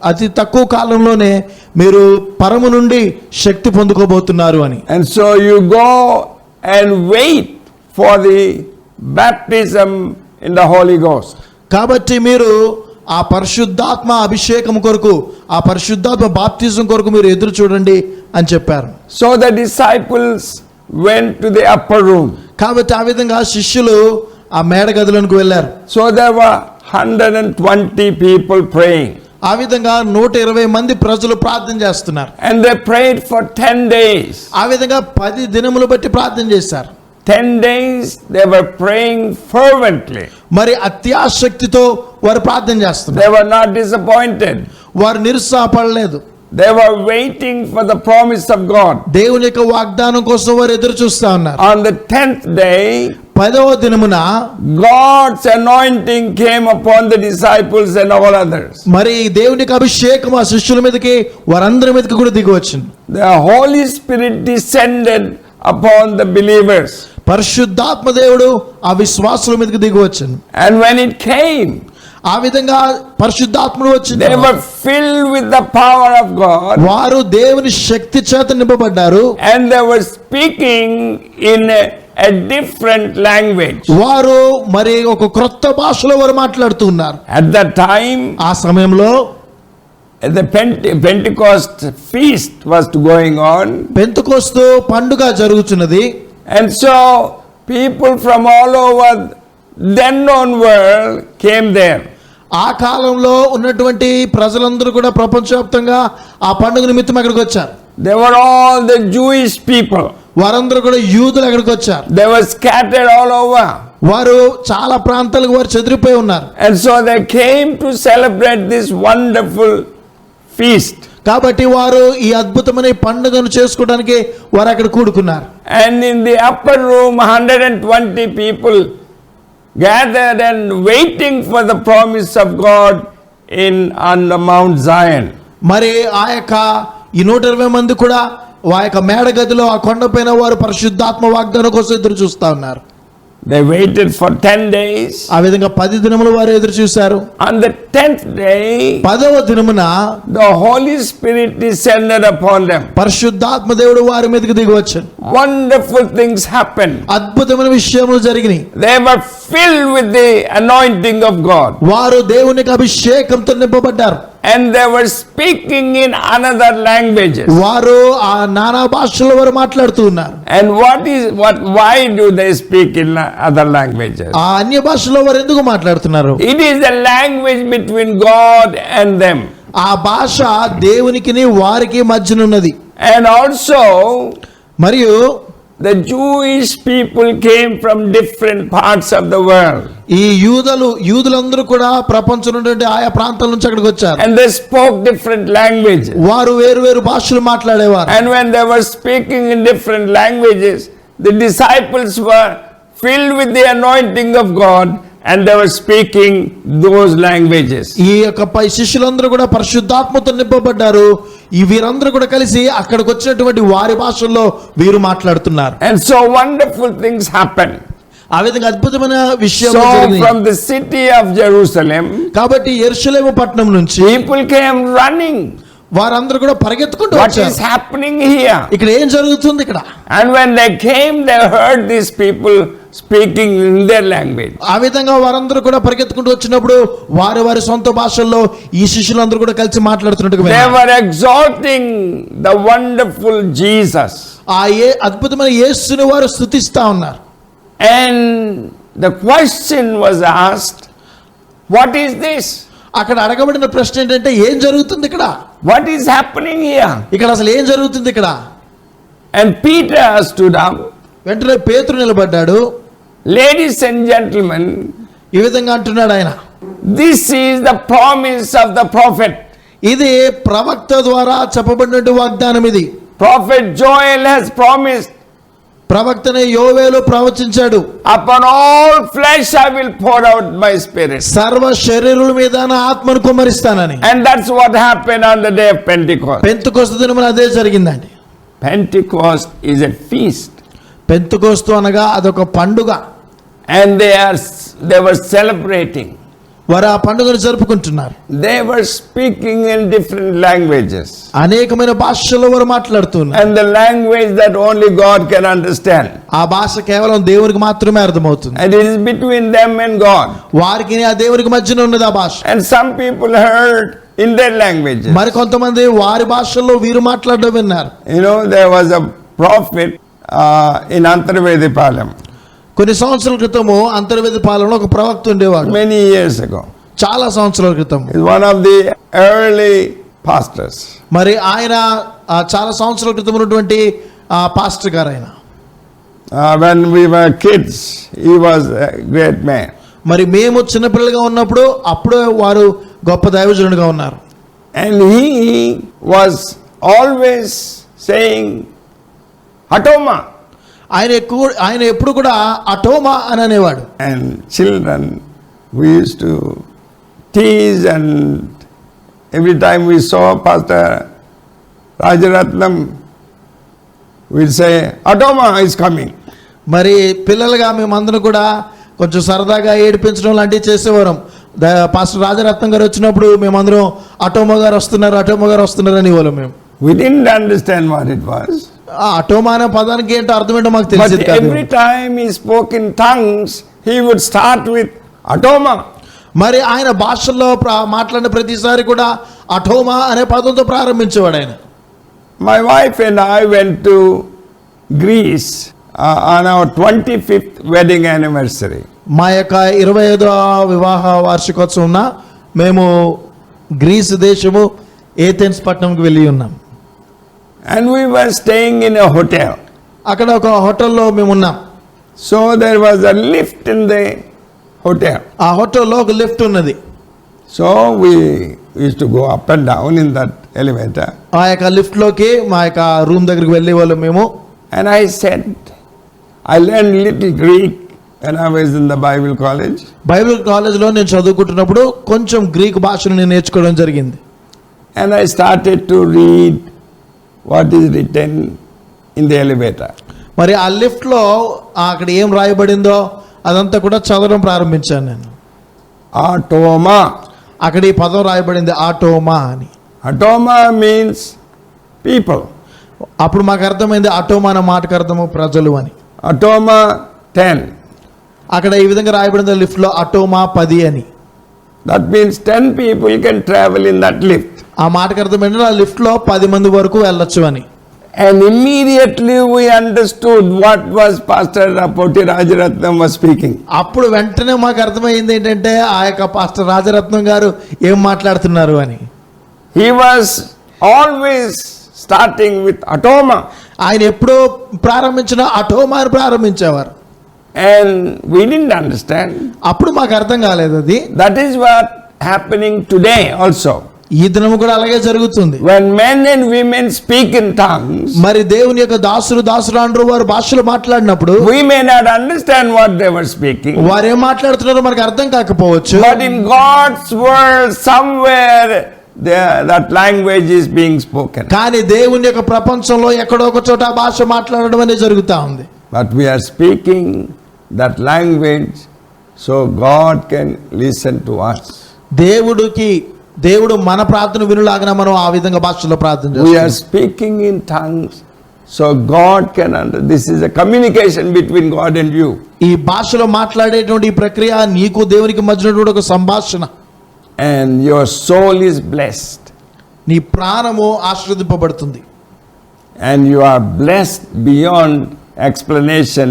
అతి తక్కువ కాలంలోనే మీరు పరము నుండి శక్తి పొందుకోబోతున్నారు అని. And so you go and wait for the baptism in the Holy Ghost. కాబట్టి మీరు ఆ పరిశుద్ధాత్మ అభిషేకం కొరకు, ఆ పరిశుద్ధాత్మ బాప్తిజం కొరకు మీరు ఎదురు చూడండి అని చెప్పారు. So the disciples went to the upper room. కాబట్టి ఆ విధంగా శిష్యులు ఆ మేడ గదిలోనికి వెళ్ళారు. So there were 120 people praying. ఆ విధంగా 120 మంది ప్రజలు ప్రార్థన చేస్తున్నారు. And they prayed for 10 days. ఆ విధంగా 10 దినములు బట్టి ప్రార్థన చేశారు. 10 days they were praying fervently. మరి అత్యాశక్తితో వారు ప్రార్థన చేస్తున్నారు. They were not disappointed. వారు నిరుత్సాహపడలేదు. They were waiting for the promise of God. దేవుని యొక్క వాగ్దానం కోసం వారు ఎదురు చూస్తా ఉన్నారు. On the 10th day, 10వ దినమున God's anointing came upon the disciples and all others. మరి దేవునికి అభిషేకం ఆ శిష్యుల మీదకి, వారందరి మీదకి కూడా దిగి వచ్చింది. The Holy Spirit descended upon the believers. పరిశుద్ధాత్మ దేవుడు ఆ విశ్వాసుల మీదకి దిగి వచ్చింది. And when it came, ఆ విధంగా పరిశుద్ధాత్మను వచ్చింది. they were filled with the power of God. వారు దేవుని శక్తి చేత నింపబడ్డారు. And they were speaking in a different language. వారు మరి ఒక క్రొత్త భాషలో వారు మాట్లాడుతూ ఉన్నారు. At that time, ఆ సమయంలో the Pentecost feast was going on. Pentecost పండుగ జరుగుతున్నది. And so people from all over then known world came there. ఆ కాలంలో ఉన్నటువంటి ప్రజలందరూ కూడా ప్రపంచవ్యాప్తంగా ఆ పండుగ నిమిత్తం అక్కడికి వచ్చారు. They were all the Jewish people. వారందరూ కూడా యూదులు అక్కడికి వచ్చారు. They were scattered all over. వారు చాలా ప్రాంతాలకు వారు చెదిరిపోయి ఉన్నారు. And so they came to celebrate this wonderful feast. కాబట్టి వారు ఈ అద్భుతమైన ఈ పండుగను చేసుకోవడానికి వారు అక్కడ కూడుకున్నారు. And in the upper room 120 people gathered and waiting for the promise of God on the Mount Zion. మరి ఆ యొక్క ఈ 120 మంది కూడా ఆ యొక్క మేడ గదిలో ఆ కొండపైన వారు పరిశుద్ధాత్మ వాగ్దానం కోసం ఎదురు చూస్తా ఉన్నారు. They waited for 10 days. ఆ విధంగా 10 దినములు వారు ఎదురు చూశారు. On the 10th day, 10వ దినమున the Holy Spirit descended upon them. పరిశుద్ధాత్మ దేవుడు వారి మీదకి దిగి వచ్చాడు. Wonderful things happened. అద్భుతమైన విషయములు జరిగినాయి. They were filled with the anointing of God. వారు దేవునికి అభిషేకంతో నింపబడ్డారు. And they were speaking in another languages. వారు ఆ నానా భాషల్లో వారు మాట్లాడుతూ ఉన్నారు. And why do they speak in other languages? ఆ అన్య భాషలో వారు ఎందుకు మాట్లాడుతున్నారు? It is the language between God and them. ఆ భాష దేవునికిని వారికి మధ్యనున్నది. And also మరియు the Jewish people came from different parts of the world. ఈ యూదులందరూ కూడా ప్రపంచంలో ఉన్నటువంటి ఆయా ప్రాంతాల నుంచి అక్కడికి వచ్చారు. And they spoke different languages. వారు వేరు భాషలు మాట్లాడేవారు. And when they were speaking in different languages, the disciples were filled with the anointing of God and they were speaking those languages. ఈ యొక్క శిష్యులందరూ కూడా పరిశుద్ధాత్మతో నింపబడ్డారు. ఈ వీరందరూ కూడా కలిసి అక్కడికి వచ్చినటువంటి వారి భాషల్లో వీరు మాట్లాడుతున్నారు. And so wonderful things happened. ఆ విధంగా అద్భుతమైన విషయాలు So జరిగినాయి. from the city of Jerusalem, కాబట్టి యెరూషలేము పట్టణం నుంచి people came running. వారందరూ కూడా పరిగెత్తుకుంటూ What వచ్చారు. is happening here? ఇక్కడ ఏం జరుగుతుంది ఇక్కడ? And when they came, they heard these people speaking in their language. ఆ విధంగా వారందరూ కూడా పరిగెత్తుకుంటూ వచ్చినప్పుడు వారి సొంత భాషల్లో ఈ శిష్యులందరూ కూడా కలిసి మాట్లాడుతున్నట్టుగా They విన్నారు. were exalting the wonderful Jesus. ఆ అద్భుతమైన యేసుని వారు స్తుతిస్తా ఉన్నారు. And the question was asked, what is this? అక్కడ అడగబడిన ప్రశ్న ఏంటంటే ఏం జరుగుతుంది ఇక్కడ? What is happening here? ఇక్కడ అసలు ఏం జరుగుతుంది ఇక్కడ? And Peter stood up. వెంటనే పేతురు నిలబడ్డాడు. Ladies and gentlemen, ఈ విధంగా అంటున్నాడు ఆయన, this is the promise of the prophet. ఇది ప్రవక్త ద్వారా చెప్పబడినటువంటి వాగ్దానం. ఇది Prophet Joel has promised, ప్రవక్తనే యోవేలు ప్రవచించాడు. upon all flesh I will pour out my spirit. సర్వ శరీరుల మీద నా ఆత్మను కుమ్మరిస్తానని. And that's what happened on the day of Pentecost. Pentecost దినమున అదే జరిగిందండి. Pentecost is a feast. Pentecost అనగా అదొక పండుగ. And they were celebrating. వారు ఆ పండుగను జరుపుకుంటున్నారు. They were speaking in different languages. అనేకమైన భాషల్లో వారు మాట్లాడుతున్నారు. And the language that only God can understand. ఆ భాష కేవలం దేవునికి మాత్రమే అర్థమవుతుంది. And it is between them and God. వారికి ఆ దేవునికి మధ్యన ఉన్నది ఆ భాష. And some people heard in their languages. మరి కొంతమంది వారి భాషల్లో వీరు మాట్లాడడం విన్నారు. You know, there was a prophet in Antarvedipalam. కొన్ని సంవత్సరాల క్రితము అంతర్వేది పాలనలో ఒక ప్రవక్త ఉండేవాడు. Many years ago. చాలా సంవత్సరాల క్రితం. He's one of the early pastors. మరి ఆయన చాలా సంవత్సరాల క్రితం ఉన్నటువంటి పాస్టర్ గారు ఆయన. When we were kids, he was a great man. మరి మేము చిన్నపిల్లలుగా ఉన్నప్పుడు అప్పుడు వారు గొప్ప దైవజనుడిగా ఉన్నారు. And he was always saying, Hatoma. ఆయన ఎప్పుడు కూడా అటోమా అని అనేవాడు. And children, we used to tease, and every time we saw Pastor Rajaratnam, we'd say, Atoma is coming. మరి పిల్లలుగా మేమందరం కూడా కొంచెం సరదాగా ఏడిపించడం లాంటివి చేసేవారం. పాస్టర్ రాజరత్నం గారు వచ్చినప్పుడు మేమందరం అటోమా గారు వస్తున్నారు అని వాళ్ళం. మేము We didn't understand what it was. అటోమా అనే పదానికి ఏంటో అర్థం ఏంటో మాకు But తెలిసేది కాదు. every time he spoke in tongues, he would start with Atoma. మరి ఆయన భాషల్లో మాట్లాడిన ప్రతిసారి కూడా అటోమా అనే పదంతో ప్రారంభించేవాడు ఆయన. My wife and I went to Greece on our 25th wedding anniversary. మా యొక్క 25వ వివాహ వార్షికోత్సవం మేము గ్రీస్ దేశము ఏథెన్స్ పట్టణంకి వెళ్ళి ఉన్నాం. And we were staying in a hotel. అక్కడ ఒక హోటల్లో మేము ఉన్నాం. So there was a lift in the hotel. ఆ హోటల్లో ఒక లిఫ్ట్ ఉన్నది. So we used to go up and down in that elevator. ఆ యొక్క లిఫ్ట్ లోకి మా యొక్క రూమ్ దగ్గరికి వెళ్ళే వాళ్ళం మేము. And I said, I learned little Greek when I was in the Bible college. Bible కాలేజ్లో నేను చదువుకుంటున్నప్పుడు కొంచెం గ్రీక్ భాషను నేను నేర్చుకోవడం జరిగింది. And I started to read what is written in the elevator. మరి ఆ లిఫ్ట్లో అక్కడ ఏం రాయబడిందో అదంతా కూడా చదవడం ప్రారంభించాను నేను. Atoma. అక్కడ ఈ పదం రాయబడింది ఆటోమా అని. Atoma means people. అప్పుడు మాకు అర్థమైంది అటోమా అన్న మాటకు అర్థము ప్రజలు అని. Atoma 10. అక్కడ ఈ విధంగా రాయబడింది లిఫ్ట్లో అటోమా 10 అని. That means 10 people can travel in that lift. ఆ మాటకు అర్థమైంది ఆ లిఫ్ట్లో 10 మంది వరకు వెళ్ళొచ్చు అని. And immediately we understood what was Pastor Rapoti Rajaratnam was speaking. అప్పుడు వెంటనే మాకు అర్థమైంది ఏంటంటే ఆ యొక్క పాస్టర్ రాజరత్నం గారు ఏం మాట్లాడుతున్నారు అని. He was always starting with Atoma. ఆయన ఎప్పుడో ప్రారంభించిన అటోమాని ప్రారంభించేవారు. And we didn't understand. అప్పుడు మాకు అర్థం కాలేదు అది. That is what happening today also. ఈ దినము కూడా అలాగే జరుగుతుంది. When men and women speak in tongues, మరి దేవుని యొక్క దాసురాండ్రు వారు భాషలు మాట్లాడినప్పుడు we may not understand what they were speaking. వారు ఏం మాట్లాడుతున్నారో మనకు అర్థం కాకపోవచ్చు. But in God's world, somewhere that language is being spoken. కానీ దేవుని యొక్క ప్రపంచంలో ఎక్కడో ఒక చోట ఆ భాష మాట్లాడడం అనేది జరుగుతూ ఉంది. But we are speaking that language so God can listen to us. దేవుడు మన ప్రార్థన వినులాగా మనం ఆ విధంగా భాషలో ప్రార్థన We are చేస్తాం. speaking in tongues so God can this is a communication between God and you. ఈ భాషలో మాట్లాడేటువంటి ఈ ప్రక్రియ నీకు దేవునికి మధ్యలో ఒక సంభాషణ. And your soul is blessed. నీ ప్రాణము ఆశీర్వదింపబడుతుంది. And you are blessed beyond explanation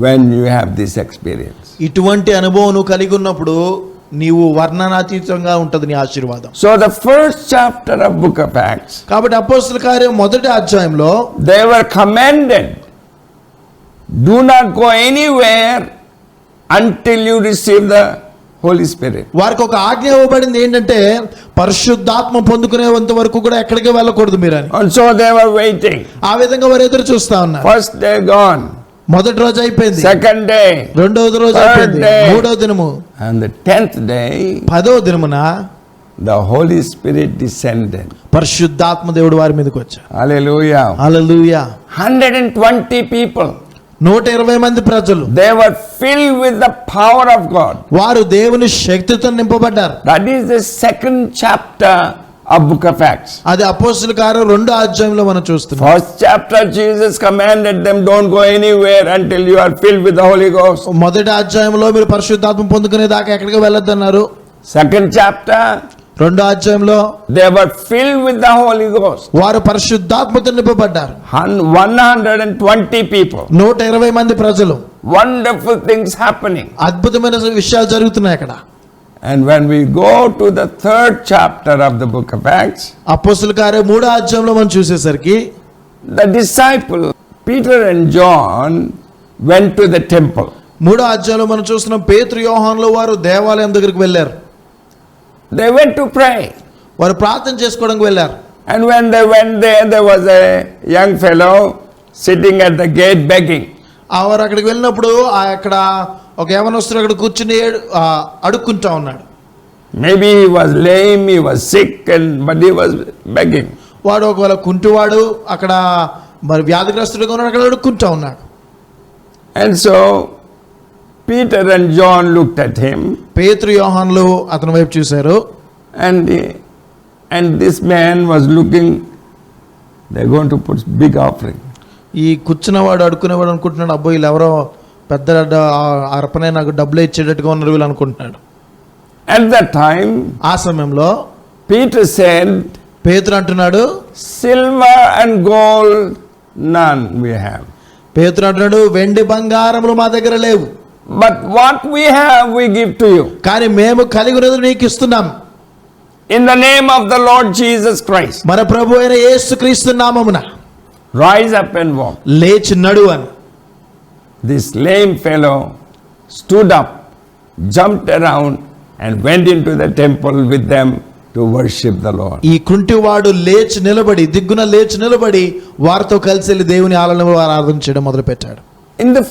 when you have this experience. ఇటువంటి అనుభవం నువ్వు కలిగి ఉన్నప్పుడు నీవు వర్ణనాతీతంగా ఉంటుంది నీ ఆశీర్వాదం. So the first chapter of book of Acts, కాబట్టి అపోస్తలుల కార్యం 1వ అధ్యాయంలో they were commanded, do not go anywhere until you receive the Holy Spirit. వారికి ఒక ఆజ్ఞ ఇవ్వబడింది ఏంటంటే పరిశుద్ధాత్మ పొందుకునేంత వరకు కూడా ఎక్కడికి వెళ్ళకూడదు మీరు అని. And so they were waiting. ఆ విధంగా వారు ఎదురు చూస్తా ఉన్నారు. First day gone. మొదటి రోజు అయిపోయింది. Second day. రెండవ రోజు అయిపోయింది. మూడవ దినము. And the 10th day, 10వ దినమున the Holy Spirit descended. పరిశుద్ధాత్మ దేవుడు వారి మీదకి వచ్చారు. Hallelujah. హల్లెలూయా. 120 people. 120 మంది ప్రజలు. They were filled with the power of God. వారు దేవుని శక్తితో నింపబడ్డారు. That is the second chapter of book of Acts. అది అపోస్తలుల కార్యం 2వ అధ్యాయంలో మనం చూస్తున్నాం. First chapter, Jesus commanded them, don't go anywhere until you are filled with the Holy Ghost. మొదటి అధ్యాయంలో మీరు పరిశుద్ధాత్మ పొందుకునే దాకా ఎక్కడికి వెళ్ళొద్దన్నారు. Second chapter, 2వ అధ్యాయంలో they were filled with the Holy Ghost. వారు పరిశుద్ధాత్మతో నింపబడ్డారు. 120 people. 120 మంది ప్రజలు. Wonderful things happening. అద్భుతమైన విషయాలు జరుగుతున్నాయి అక్కడ. And when we go to the third chapter of the book of Acts, అపోస్తలుల కార్యం 3వ అధ్యాయంలో మనం చూసేసరికి the disciple Peter and John went to the temple. 3వ అధ్యాయంలో మనం చూస్తున్నాం పేతురు యోహానులు వారు దేవాలయం దగ్గరికి వెళ్ళారు. They went to pray. వారు ప్రార్థన చేసుకోవడానికి వెళ్ళారు. And when they went there, there was a young fellow sitting at the gate begging. వారు అక్కడికి వెళ్ళినప్పుడు అక్కడ ఒక యవనస్తుడు అక్కడ కూర్చుని అడుక్కుంటా ఉన్నాడు. Maybe he was lame, he was sick, but he was begging. వాడు ఒకవేళ కుంటివాడు, అక్కడ మరి వ్యాధిగ్రస్తుడుగా ఉన్నాడు, అక్కడ అడుక్కుంటా ఉన్నాడు. And so Peter and John looked at him. పేతురు యోహానులు అతని వైపు చూశారు. And this man was looking, they're going to put big offering. ఈ కూర్చున్నవాడు అడుక్కునేవాడు అనుకుంటున్నాడు, అబ్బో వీళ్ళు ఎవరో పెద్ద అర్పణ నాకు డబ్బులు ఇచ్చేటట్టుగా ఉన్నారు వీళ్ళు అనుకుంటున్నాడు. At that time, ఆ సమయంలో Peter said, పేతురు అంటున్నాడు, silver and gold none we have. పేతురు అంటున్నాడు, వెండి బంగారములు మా దగ్గర లేవు. But what we have we give to you. కానీ మేము కలిగి ఉన్నది నీకు ఇస్తున్నాం. In the name of the Lord Jesus Christ. మన ప్రభు అయిన యేసుక్రీస్తు నామమున Rise up and walk. లేచి నడు అని. this lame fellow stood up, jumped around, and went into the temple with them to worship the Lord. ఈ కుంటివాడు లేచి నిలబడి దిగ్గున లేచి నిలబడి వారితో కలిసి వెళ్ళి దేవుని ఆలయంలో ఆరాధన చేయడం మొదలు పెట్టాడు. In the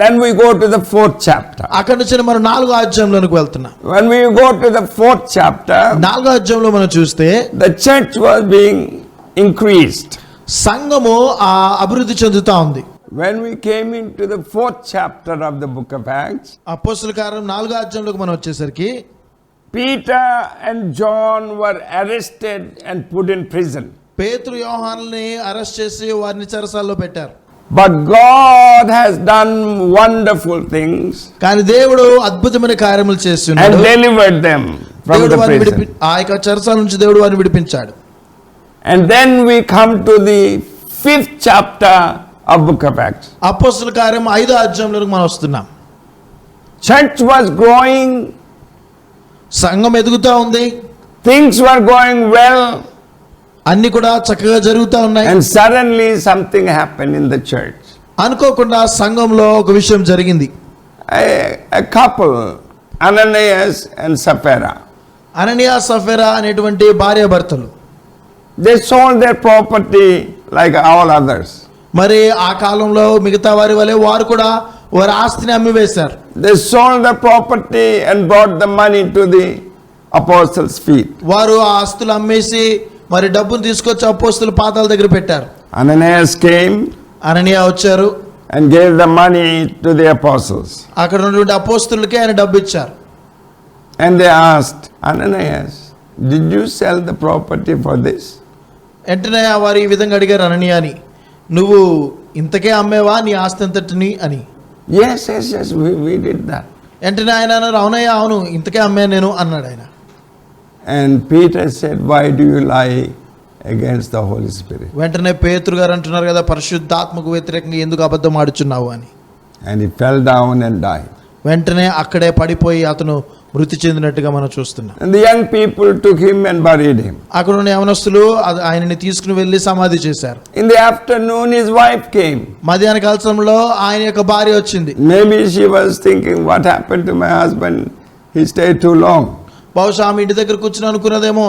then we go to the 4th chapter. అక్కడి నుంచి మనం 4వ అధ్యాయంలోనికి వెళ్తున్నాం. When we go to the 4th chapter, 4వ అధ్యాయంలో మనం చూస్తే the church was being increased. సంఘము అభివృద్ధి చెందుతా ఉంది. When we came into the 4th chapter of the book of Acts, అపోస్తలుల కార్యం 4వ అధ్యాయంలోకి మనం వచ్చేసరికి Peter and John were arrested and put in prison. పేతురు యోహానుల్ని అరెస్ట్ చేసి వారిని చెరసాల్లో పెట్టారు. But God has done wonderful things కానీ దేవుడు అద్భుతమైన కార్యములు and చేస్తున్నాడు. delivered them from దేవుడు the వారిని prison. ఆ యొక్క చెరసాల నుంచి దేవుడు వారిని విడిపించాడు. And then we come to the 5th chapter of book of Acts. అపోస్తలుల కార్యం 5వ అధ్యాయంలోకి మనం వస్తున్నాం. Church was growing, సంఘం ఎదుగుతా ఉంది, things were going well, అన్ని కూడా చక్కగా జరుగుతా ఉన్నాయి. and suddenly something happened in the church. అనుకోకుండా సంఘంలో ఒక విషయం జరిగింది. A couple, Ananias and Sapphira, అననీయ సఫీరా అనేటువంటి భార్యాభర్తలు they sold their property like all others. మరి ఆ కాలంలో మిగతా వారి వలె వారు కూడా వారి ఆస్తిని అమ్మివేశారు. They sold the property and brought the money to the apostles' feet. వారు ఆ ఆస్తులు అమ్మేసి మరి డబ్బును తీసుకొచ్చి అపోస్తలుల పాదాల దగ్గర పెట్టారు. Ananias came అననీయ వచ్చారు, and gave the money to the apostles. అక్కడ ఉన్నటువంటి అపోస్తలులకి ఆయన డబ్బు ఇచ్చారు. And they asked, Ananias, did you sell the property for this? వెంటనే వారు ఈ విధంగా అడిగారు అననీయాని, నువ్వు ఇంతకే అమ్మేవా నీ ఆస్తి అంతటిని అని. Yes, we did that. వెంటనే ఆయన అన్నారు, అవునయ్యా అవును ఇంతకే అమ్మాను నేను అన్నాడు ఆయన. And Peter said, why do you lie against the Holy Spirit? వెంటనే పేతురు గారు అంటున్నారు కదా, పరిశుద్ధాత్మకు వ్యతిరేకంగా ఎందుకు అబద్ధం ఆడుచున్నావు అని. And he fell down and died. వెంటనే అక్కడే పడిపోయి అతను మృతి చెందినట్టుగా మనం చూస్తున్నాం. And the young people took him and buried him. అక్కడ ఉన్న యవనస్తులు ఆయనని తీసుకుని వెళ్ళి సమాధి చేశారు. In the afternoon his wife came. మధ్యాహ్న కాల సమయంలో ఆయన యొక్క భార్య వచ్చింది. Maybe she was thinking, what happened to my husband? He stayed too long. బహుశా ఆమె ఇంటి దగ్గర కూర్చుని అనుకున్నదేమో,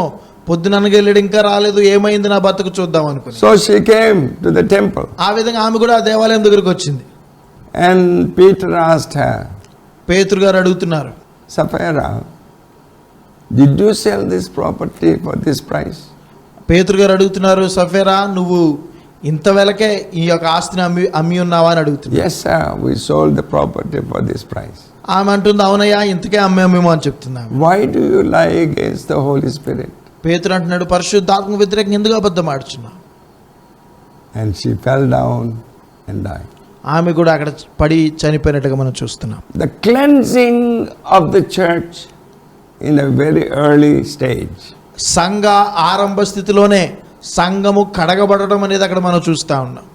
పొద్దున అనగెళ్ళాడు ఇంకా రాలేదు, ఏమైంది నా బతుకు చూద్దాం అనుకుని. So she came to the temple. ఆ విధంగా ఆమె కూడా ఆ దేవాలయం దగ్గరకు వచ్చింది. And Peter asked her, పేతురు గారు అడుగుతున్నారు, Sapphira, did you sell this property for this price? పేతురు గారు అడుగుతున్నారు, సఫేరా నువ్వు ఇంత వెలకే ఈ యొక్క ఆస్తిని అమ్మి ఉన్నావా అని అడుగుతున్నారు. Yes, sir, we sold the property for this price. ఆమె అంటుంది, అవునయ్యా ఇంతకే అమ్మేమేమో అని చెప్తున్నాము. Why do you lie against the Holy Spirit? పేతురు అంటున్నాడు, పరిశుద్ధాత్మకు వ్యతిరేకంగా ఎందుకు అబద్ధం ఆడుచున్నావు? And she fell down and died. ఆమె కూడా అక్కడ పడి చనిపోయినట్టుగా మనం చూస్తున్నాం. The cleansing of the church in a very early stage. సంఘ ఆరంభ స్థితిలోనే సంఘము కడగబడడం అనేది అక్కడ మనం చూస్తా ఉన్నాం.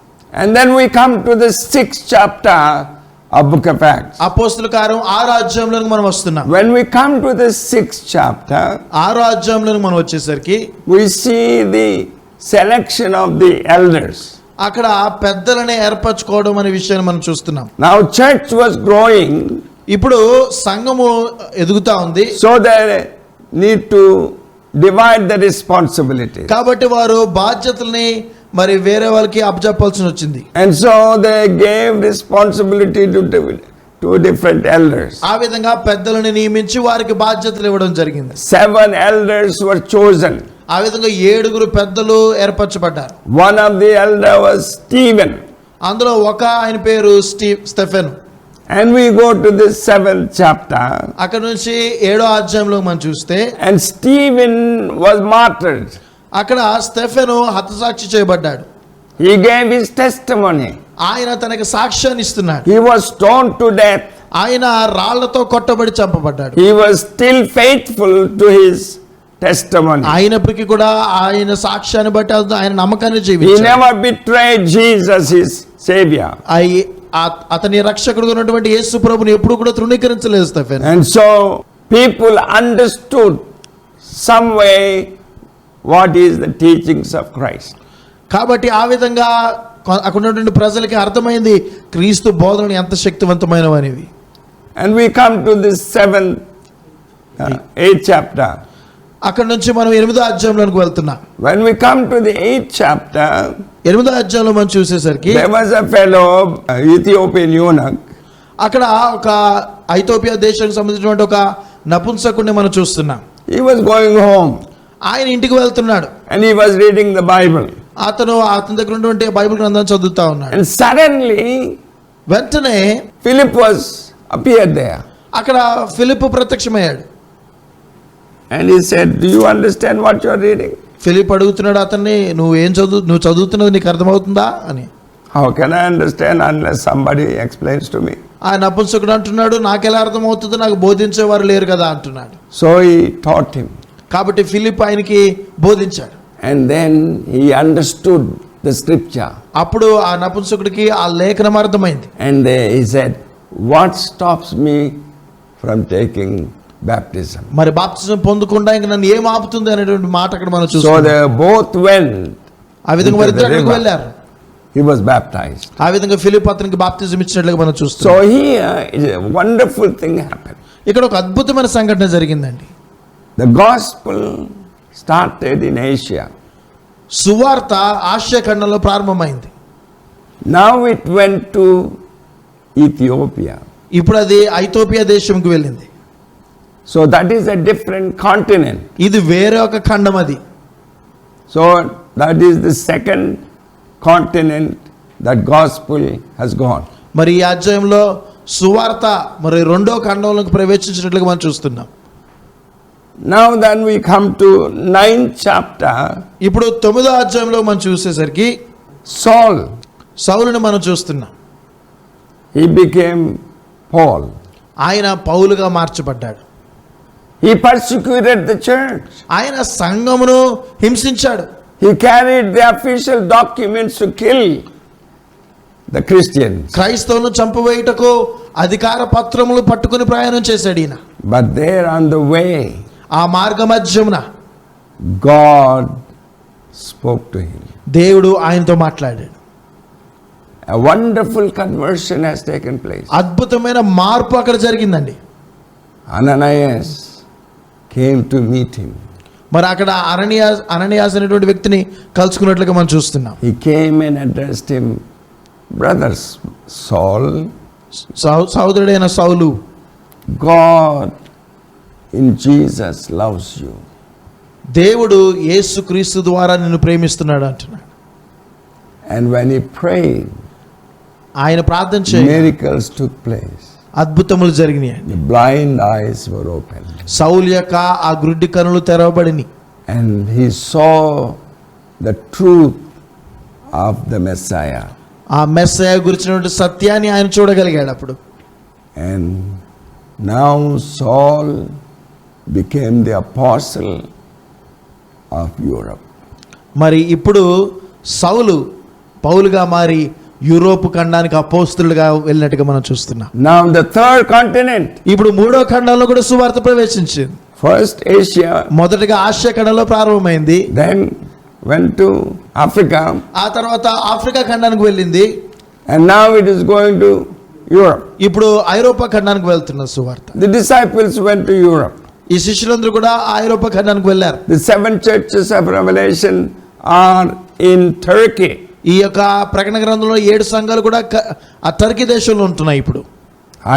And then we come to the 6th chapter of book of Acts. అపోస్తలుల కార్యం 6వ అధ్యాయంలోకి మనం వస్తున్నాం. When we come to the 6th chapter, 6వ అధ్యాయంలోకి మనం వచ్చేసరికి we see the selection of the elders. అక్కడ పెద్దలని ఏర్పరచుకోవడం అనే విషయాన్ని మనం చూస్తున్నాం. Now church was growing, ఇప్పుడు సంఘము ఎదుగుతా ఉంది, so they need to divide the responsibility. కాబట్టి వారు బాధ్యతల్ని మరి వేరే వాళ్ళకి అప్పచెప్పాల్సి వచ్చింది. And so they gave responsibility to different elders. ఆ విధంగా పెద్దలని నియమించి వారికి బాధ్యతలు ఇవ్వడం జరిగింది. 7 elders were chosen. ఆ విధంగా 7 పెద్దలు ఏర్పరచబడ్డారు. One of the elder was Stephen. అందులో ఒక ఆయన పేరు Stephen. And we go to the 7th chapter. అక్కడ నుంచి 7వ అధ్యాయంలో మనం చూస్తే, And Stephen was martyred. అక్కడ స్టెఫెను హతసాక్షి చేయబడ్డాడు. He gave his testimony. ఆయన తనకి సాక్ష్యాన్ని ఇస్తున్నాడు. He was stoned to death. ఆయన రాళ్లతో కొట్టబడి చంపబడ్డాడు. He was still faithful to his testimony. అయినప్పటికీ కూడా ఆయన సాక్ష్యాన్ని బట్టి ఆయన నమ్మకాన్ని He జీవించాడు. never betrayed Jesus, his savior. అతని రక్షకుడుగా ఉన్నటువంటి యేసు ప్రభుని ఎప్పుడు కూడా తృణీకరించలేదు Stephen. And so people understood some way what is the teachings of Christ. కాబట్టి ఆ విధంగా అక్కడ ఉన్నటువంటి ప్రజలకి అర్థమైంది క్రీస్తు బోధనలు ఎంత శక్తివంతమైనవనేవి. And we come to this 8th chapter. అక్కడ నుంచి మనం 8వ అధ్యాయంలోకి వెళ్తున్నాం. When we come to the 8th chapter, 8వ అధ్యాయంలో మనం చూసేసరికి there was a fellow, Ethiopian eunuch. అక్కడ ఒక ఐథోపియా దేశానికి సంబంధించినటువంటి ఒక నపుంసకుడిని మనం చూస్తున్నాం. He was going home ఆయన ఇంటికి వెళ్తున్నాడు. and he was reading the Bible. అతని దగ్గర ఉన్నటువంటి బైబిల్ గ్రంథాన్ని చదువుతా ఉన్నాడు. And suddenly, వెంటనే Philip appeared there. అక్కడ ఫిలిప్పు ప్రత్యక్షమయ్యాడు. And he said, "Do you understand what you are reading?" Philip అడుగుతున్నాడు అతన్ని, నువ్వు చదువుతున్నది నీకు అర్థమవుతుందా అని. How can I understand unless somebody explains to me? ఆ నపుంసకుడు అంటున్నాడు, నాకెలా అర్థమవుతుందో, నాకు బోధించేవారు లేరు కదా అంటున్నాడు. So he taught him. కాబట్టి ఫిలిప్ ఆయనకి బోధించాడు. And then he understood the scripture. అప్పుడు ఆ నపుంసకుడికి ఆ లేఖనం అర్థమైంది. And he said, "What stops me from taking baptism?" మరి బాప్తిజం పొందకుండా ఇంక నన్ను ఏం ఆపుతుంది అనేటువంటి మాట అక్కడ మనం So చూస్తాం. they both went. ఆ విధంగా into వారిద్దరూ the అక్కడికి river. వెళ్ళారు. He was baptized. ఆ విధంగా ఫిలిప్ అతనికి బాప్తిజం ఇచ్చినట్లుగా మనం చూస్తాం. So here is a wonderful thing happened. ఇక్కడ ఒక అద్భుతమైన సంఘటన జరిగిందండి. The gospel started in Asia. సువార్త ఆసియా ఖండంలో ప్రారంభమైంది. Now it went to Ethiopia. ఇప్పుడు అది ఐథోపియా దేశంకి వెళ్ళింది. So that is a different continent. ఇది వేరే ఒక ఖండం అది. So that is the second continent that gospel has gone. మరి ఈ అధ్యాయంలో సువార్త మరి రెండో ఖండంలోకి ప్రవేశించినట్లుగా మనం చూస్తున్నాం. Now then we come to 9th chapter. ఇప్పుడు 9వ అధ్యాయంలో మనం చూసేసరికి Saul, సౌలుని మనం చూస్తున్నాం. he became Paul. ఆయన పౌలుగా మార్చబడ్డాడు. He persecuted the church. ఆయన సంఘమును హింసించాడు. He carried the official documents to kill the Christians. క్రైస్తవులను చంపవేయుటకు అధికార పత్రములు పట్టుకుని ప్రయాణం చేశాడు ఈయన. But there on the way, ఆ మార్గ మధ్యమున God spoke to him. దేవుడు ఆయనతో మాట్లాడాడు. A wonderful conversion has taken place. అద్భుతమైన మార్పు అక్కడ జరిగిందండి. Ananias came to meet him. మరి అక్కడ అననీయాస్ అనేటువంటి వ్యక్తిని కలుసుకున్నట్లుగా మనం చూస్తున్నాం. He came and addressed him, "Brother Saul, సహోదరుడైన సౌలు, God in Jesus loves you." దేవుడు యేసుక్రీస్తు ద్వారా నిన్ను ప్రేమిస్తున్నాడు అంటున్నాడు. And when he prayed, ఆయన ప్రార్థన చేయ miracles took place. అద్భుతములు జరిగినాయి. The blind eyes were opened. సౌలు యొక్క ఆ గ్రుడ్డి కనులు తెరవబడిని. And he saw the truth of the Messiah. ఆ మెస్సయ గురించినటువంటి సత్యాన్ని ఆయన చూడగలిగాడు అప్పుడు. And now Saul became the apostle of Europe. మరి ఇప్పుడు సౌలు పౌలుగా మారి యూరోప్ ఖండానికి అపోస్తలుగా వెళ్ళినట్టుగా మనం చూస్తున్నాం. Now the third continent. ఇప్పుడు మూడో ఖండంలో కూడా సువార్త ప్రవేశించింది. First Asia, మొదటగా ఆసియా ఖండంలో ప్రారంభమైంది. then went to Africa, ఆ తర్వాత ఆఫ్రికా ఖండానికి వెళ్ళింది. and now it is going to Europe. ఇప్పుడు ఐరోపా ఖండానికి వెళ్తున్న సువార్త. The disciples went to Europe. ఈ శిష్యులందరూ కూడా ఐరోపా ఖండానికి వెళ్ళారు. The 7 churches of Revelation are in Turkey. ఈ యొక్క ప్రకటన గ్రంథంలో 7 సంఘాలు కూడా ఆ టర్కీ దేశంలో ఉంటున్నాయి. ఇప్పుడు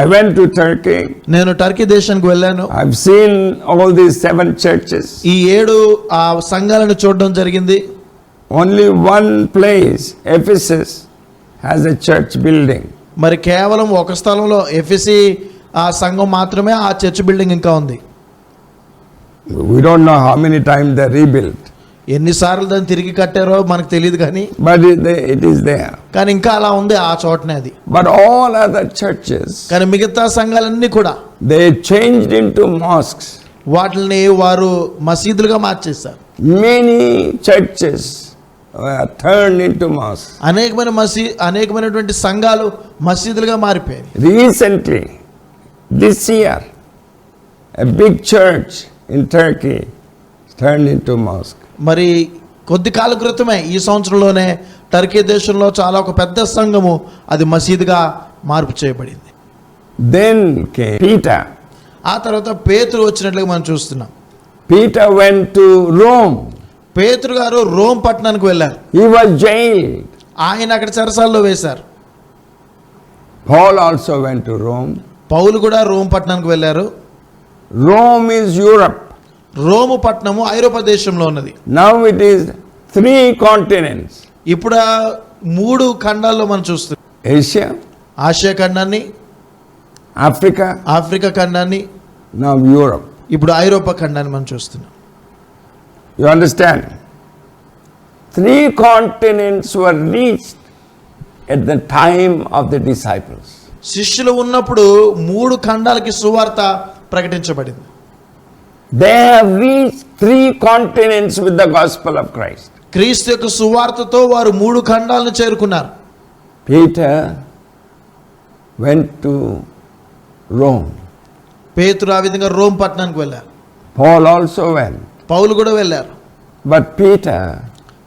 I went to Turkey. నేను టర్కీ దేశానికి వెళ్ళాను. I've seen all these 7 churches. ఈ 7 ఆ సంఘాలను చూడడం జరిగింది. Only one place, Ephesus, has a church building. మరి కేవలం ఒక స్థలంలో ఎఫెసీ ఆ సంఘం మాత్రమే ఆ చర్చ్ బిల్డింగ్ ఇంకా ఉంది. We don't know how many times they rebuilt. ఎన్నిసార్లు దాన్ని తిరిగి కట్టారో మనకు తెలియదు కానీ But it is there. కానీ ఇంకా అలా ఉంది ఆ చోటనే అది. But all other churches, కానీ మిగతా సంఘాలన్నీ కూడా they changed into mosques. వాటిని వారు మసీదులుగా మార్చేశారు. Many churches were turned into mosques. అనేకమైనటువంటి సంఘాలు మసీదులుగా మారిపోయాయి. Recently, this year, a big church in Turkey turned into mosque. మరి కొద్ది కాల క్రితమే ఈ సంవత్సరంలోనే టర్కీ దేశంలో చాలా ఒక పెద్ద సంఘము అది మసీదుగా మార్పు చేయబడింది. Then came Peter. ఆ తర్వాత పేతురు వచ్చినట్లుగా మనం చూస్తున్నాం. Peter went to Rome. పేతురు గారు రోమ్ పట్టణానికి వెళ్ళారు. He was jailed. ఆయన అక్కడ చెరసాల్లో వేశారు. Paul also went to Rome. పౌలు కూడా రోమ్ పట్టణానికి వెళ్ళారు. Rome is Europe. రోము పట్టణము ఐరోపా దేశంలో ఉన్నది. Now it is 3 continents. ఇప్పుడు 3 ఖండాల్లో మనం చూస్తున్నాం. Asia, ఆసియా ఖండాన్ని, Africa, ఆఫ్రికా ఖండాన్ని, now Europe. ఇప్పుడు ఐరోపా ఖండాన్ని మనం చూస్తున్నాం. You understand? 3 continents were reached at the time of the disciples. శిష్యులు ఉన్నప్పుడు 3 ఖండాలకి సువార్త ప్రకటించబడింది. They have reached 3 continents with the gospel of Christ. క్రీస్తు యొక్క సువార్తతో వారు 3 ఖండాలను చేరుకున్నారు. Peter went to Rome. పేతురు ఆ విధంగా రోమ్ పట్టణానికి వెళ్ళారు. Paul also went. పౌలు కూడా వెళ్ళారు. But Peter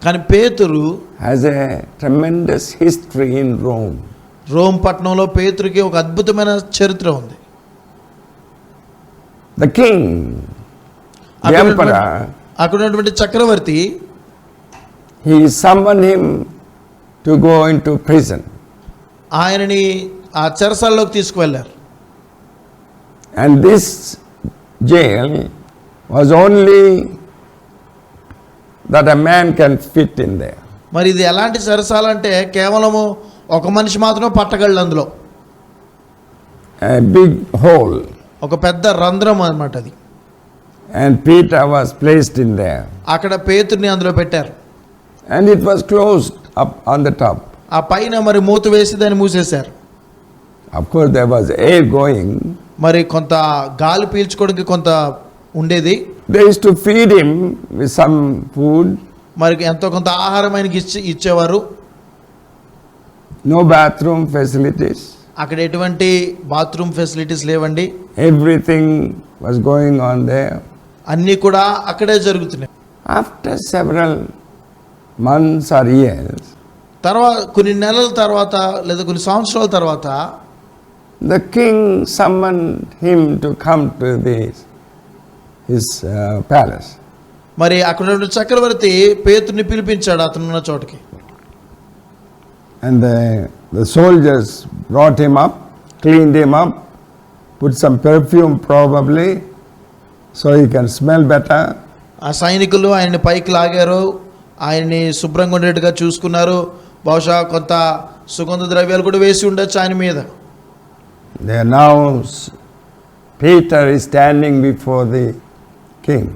కానీ పేతురు has a tremendous history in Rome. Rome పట్టణంలో పేతురుకి ఒక అద్భుతమైన చరిత్ర ఉంది. The king, the emperor, అక్కడ ఉన్నటువంటి చక్రవర్తి he summoned him to go into prison. ఆయనని ఆ చెరసాల్లోకి తీసుకువెళ్ళారు. And this jail was only that a man can fit in there. మరి ఇది ఎలాంటి చెరసాల అంటే కేవలము ఒక మనిషి మాత్రమే పట్టగలడు అందులో. A big hole. ఒక పెద్ద రంధ్రం అన్నమాట అది. And Peter was placed in there. అక్కడ పేతుర్ని అందులో పెట్టారు. And it was closed up on the top. ఆ పైన మరి మూత వేసి దాన్ని మూసేశారు. Of course there was air going. మరి కొంత గాలి పీల్చుకోవడానికి కొంత ఉండేది. They used to feed him with some food. మరి ఎంతో కొంత ఆహారం ఆయనకి ఇచ్చేవారు. No bathroom facilities. అక్కడ ఎటువంటి బాత్రూమ్ ఫెసిలిటీస్ లేవండి. Everything was going on there. అన్నీ కూడా అక్కడే జరుగుతున్నాయి. After several months or years, తర్వాత కొన్ని నెలల తర్వాత లేదా కొన్ని సంవత్సరాల తర్వాత the king summoned him to come to his palace. మరి అక్కడ ఉన్న చక్రవర్తి పేతుర్ని పిలిపించాడు అతనున్న చోటకి. And the soldiers brought him up, cleaned him up, put some perfume probably, so he can smell better. ఆ సైనికులు ఆయన్ని పైకి లాగారు, ఆయన్ని శుభ్రంగా ఉండేట్టుగా చూసుకున్నారు. బహుశా కొంత సుగంధ ద్రవ్యాలు కూడా వేసి ఉండొచ్చు ఆయన మీద. There now Peter is standing before the king.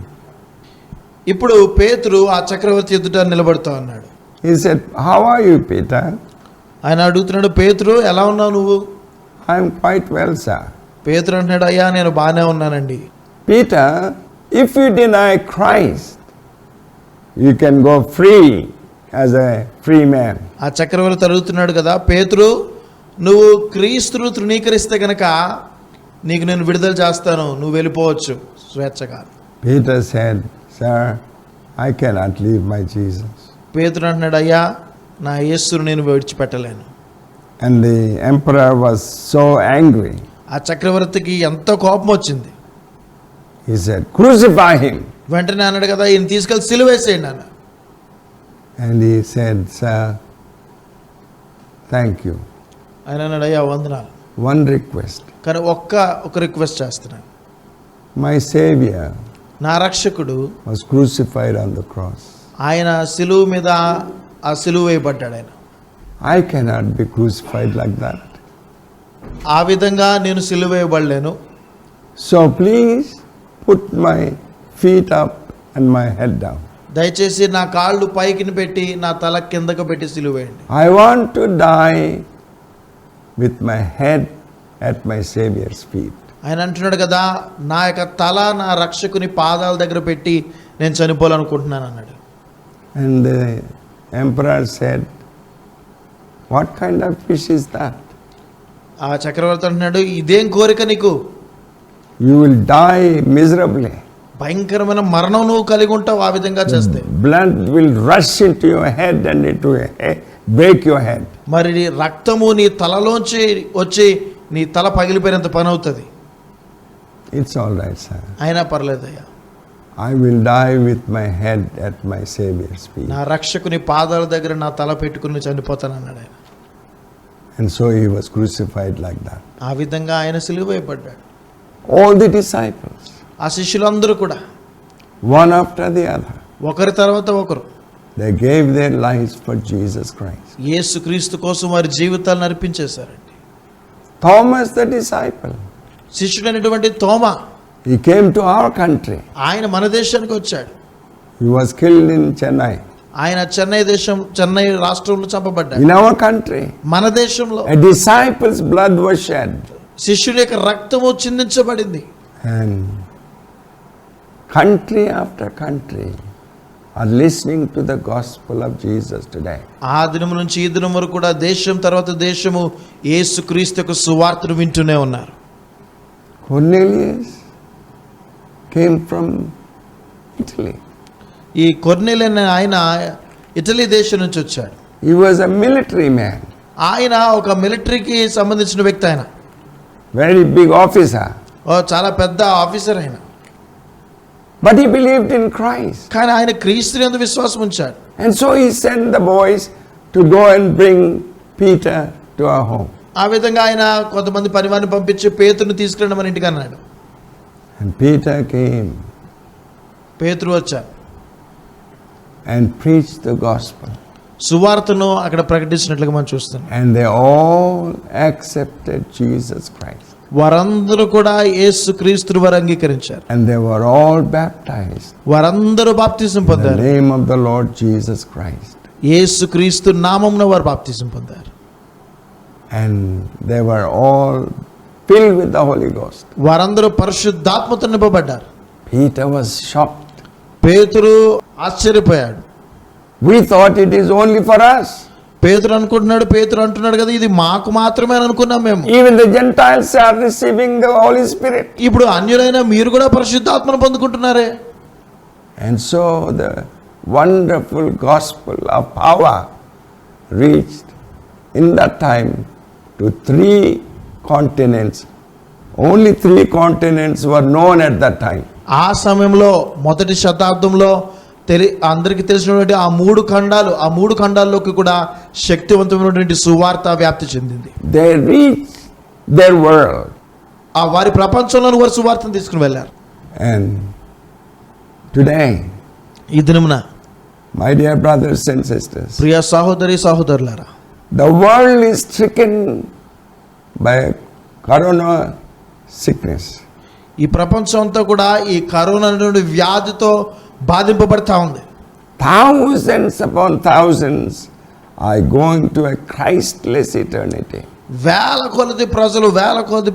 ఇప్పుడు పేతురు ఆ చక్రవర్తి ఎదుట నిలబడుతూ ఉన్నాడు. He said, "How are you, Peter?" ఆయన అడుగుతున్నాడు, పేతురు ఎలా ఉన్నావు నువ్వు? "I am quite well, sir." పేతురు అంటున్నాడు, అయ్యా నేను బాగానే ఉన్నానండి. Peter, if you deny Christ, you can go free as a free man. ఆ చక్రవర్తి అడుగుతున్నాడు కదా, పేతురు నువ్వు క్రీస్తును తృణీకరిస్తే గనక నీకు నేను విడుదల చేస్తాను, నువ్వు వెళ్ళిపోవచ్చు స్వేచ్ఛగా. Peter said, "Sir, I cannot leave my Jesus." పేతురు అంటున్నాడు, అయ్యా నా యేసును నేను విడిచిపెట్టలేను. And the emperor was so angry. ఆ చక్రవర్తికి ఎంతో కోపం వచ్చింది. He said, "Crucify him." వెంటనే అన్నాడు కదా, ఈయన తీసుకెళ్ళి సిలువేసేయండి అన్న. And he said, "Sir, thank you. ఆయన అన్నాడు, అయ్యా వందనాలు, One request. కానీ ఒక రిక్వెస్ట్ చేస్తున్నాను. My Savior నా రక్షకుడు was crucified on the cross. ఆయన సిలువు మీద ఆ సిలువ వేయబడ్డాడు. ఆయన I cannot be crucified like that. ఆ విధంగా నేను సిలువ వేయబడలేను. So please put my feet up and my head down. దయచేసి నా కాళ్ళు పైకి పెట్టి నా తల కిందకు పెట్టి సిలువ వేయండి. I want to die with my head at my Savior's feet. ఆయన అంటున్నాడు కదా, నా యొక్క తల నా రక్షకుని పాదాల దగ్గర పెట్టి నేను చనిపోవాలనుకుంటున్నాను అన్నాడు. And the emperor said, "What kind of wish is that? ఆ చక్రవర్తి అంటున్నాడు, ఇదేం కోరిక నీకు? You will die miserably. భయంకరమైన మరణం నువ్వు కలిగి ఉంటావు ఆ విధంగా చేస్తే. Blood will rush into your head and into your break your head. మరి నీ రక్తము నీ తలలోంచి వచ్చి నీ తల పగిలిపోయినంత పని అవుతుంది. It's all right, sir. అయినా పర్లేదయ్యా, I will die with my head at my Savior's feet. నా రక్షకుని పాదాల దగ్గర నా తల పెట్టుకుని చనిపోతాను అన్నాడు ఆయన. And so he was crucified like that. ఆ విధంగా ఆయన సిలువ వేయబడ్డాడు. All the disciples, ఆ శిష్యులందరూ కూడా one after the other, ఒకరి తర్వాత ఒకరు they gave their lives for Jesus Christ. యేసుక్రీస్తు కోసం వారి జీవితాలను అర్పించేశారండి. Thomas the disciple, శిష్యుడైనటువంటి Thomas, he came to our country. ఆయన మన దేశానికి వచ్చాడు. He was killed in Chennai. ఆయన చెన్నై రాష్ట్రంలో చంపబడ్డాడు. In our country, మన దేశంలో a disciple's blood was shed. శిష్యుడి యొక్క రక్తము చిందించబడింది. And country after country are listening to the gospel of Jesus today. ఆ దినం నుంచి ఈ దినం వరకు కూడా దేశం తర్వాత దేశము యేసుక్రీస్తు యొక్క సువార్తను వింటూనే ఉన్నారు. Cornelius came from Italy. ఈ కొర్నేలి అనే ఆయన ఇటలీ దేశం నుంచి వచ్చాడు. He was a military man, ఆయన ఒక మిలిటరీకి సంబంధించిన వ్యక్తి. ఆయన very big officer. చాలా పెద్ద ఆఫీసర్ ఆయన. But he believed in Christ. కానీ ఆయన క్రీస్తు యందు విశ్వాసం ఉంచాడు. And so he sent the boys to go and bring Peter to our home. ఆ విధంగా ఆయన కొంతమంది పనివారిని పంపించి పేతురుని తీసుకురండి మన ఇంటికి అన్నాడు. And Peter came పేతురు వచ్చాడు. and preached the gospel. సువార్తను అక్కడ ప్రకటించినట్లుగా మనం చూస్తున్నాం. And they all accepted Jesus Christ. వారందరూ కూడా యేసుక్రీస్తుని వారు అంగీకరించారు. And they were all baptized వారందరూ బాప్తిజం in the పొందారు. name of the Lord Jesus Christ. యేసుక్రీస్తు నామమున వారు బాప్తిజం పొందారు. And they were all filled with the Holy Ghost. వారందరూ పరిశుద్ధాత్మతో నింపబడ్డారు. Peter was shocked. పేతురు ఆశ్చర్యపోయాడు. We thought it is only for us. పేతురు అంటున్నాడు కదా ఇది మాకు మాత్రమే అని అనుకున్నాం మేము. Even the Gentiles are receiving the Holy Spirit. ఇప్పుడు అన్యులైన మీరు కూడా పరిశుద్ధాత్మను పొందుకుంటున్నారే. And so the wonderful gospel of power reached in that time to 3 continents. Only 3 continents were known at that time. ఆ సమయంలో మొదటి శతాబ్దంలో అందరికీ తెలిసినటువంటి ఆ మూడు ఖండాల్లోకి కూడా శక్తివంతమైనటువంటి సువార్త వ్యాప్తి చెందింది. They reached their world. ఆ వారి ప్రపంచంలోని వారి సువార్తను తీసుకుని వెళ్ళారు. And today, ఈ దినమున my dear brothers and sisters, ప్రియ సహోదరులారా, the world is stricken by corona sickness. ఈ ప్రపంచం అంతా కూడా ఈ కరోనా అనేటువంటి వ్యాధితో బాధింపబడతా ఉంది. Thousands upon thousands are going to a Christless eternity. వేల కొలది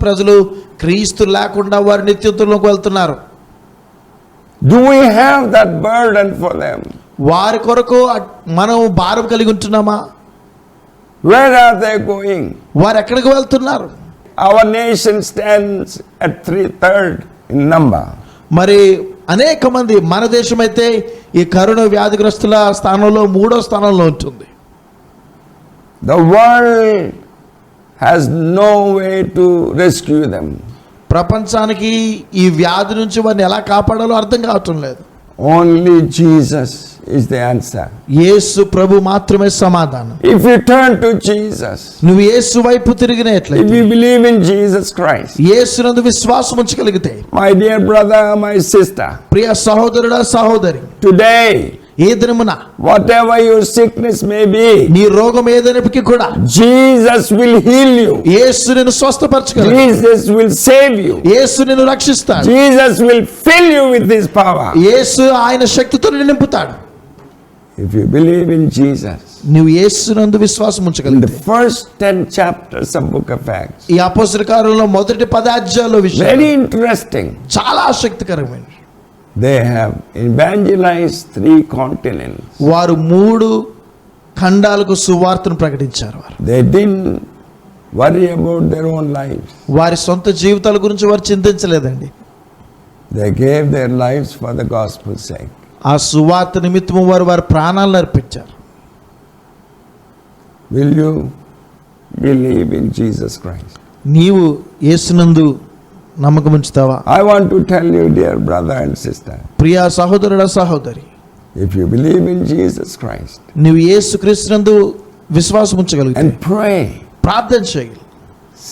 ప్రజలు క్రీస్తు లేకుండా వారి నిత్యత్వంలోకి వెళ్తున్నారు. Do we have that burden for them? వారి కొరకు మనం భారం కలిగి ఉంటున్నామా? Where are they going? వారు ఎక్కడికి వెళ్తున్నారు? Our nation stands at 3/3 in number. మరి అనేక మంది మన దేశం అయితే ఈ కరోనా వ్యాధిగ్రస్తుల స్థానంలో 3వ స్థానంలో ఉంటుంది. The world has no way to rescue them. ప్రపంచానికి ఈ వ్యాధి నుంచి వారిని ఎలా కాపాడాలో అర్థం కావటం లేదు. Only Jesus is the answer. యేసు ప్రభు మాత్రమే సమాధానం. If you turn to Jesus, నువ్వు యేసు వైపు if తిరిగినట్లయితే, you believe in Jesus Christ, యేసునందు విశ్వాసం ఉంచగలిగితే, my dear brother, my sister, ప్రియ సహోదరుడా సహోదరి, today, ఈ దినమున whatever your sickness may be, నీ రోగం ఏదైనప్పటికీ కూడా Jesus will heal you. యేసు నిన్ను స్వస్థపరచగలడు. Jesus will save you. యేసు నిన్ను రక్షిస్తాడు. Jesus will fill you with His power. యేసు ఆయన శక్తితో నిన్ను నింపుతాడు. If you believe in Jesus. నువ్వు యేసునందు విశ్వాసం In the ఉంచగలిగితే, first 10 chapters of Book of Acts, ఈ అపోస్తల కార్యాలలో మొదటి 10 అధ్యాయాల విషయం very interesting. చాలా ఆసక్తికరమైనది. They have evangelized 3 continents. వారు 3 ఖండాలకు సువార్తను ప్రకటించారు. వారు They didn't worry about their own lives. వారి సొంత జీవితాల గురించి వారు చింతించలేదండి. They gave their lives for the gospel's sake. ఆ సువార్త నిమిత్తము వారి ప్రాణాలను అర్పించారు. Will you believe in Jesus Christ? నీవు యేసునందు నమ్మకం ఉంచుతావా? I want to tell you, dear brother and sister, Priya సహోదరుడా సహోదరి, if you believe in Jesus Christ నీవు యేసుక్రీస్తునందు విశ్వాసం ఉంచగలిగితే, and pray, ప్రార్థన చేయగలి,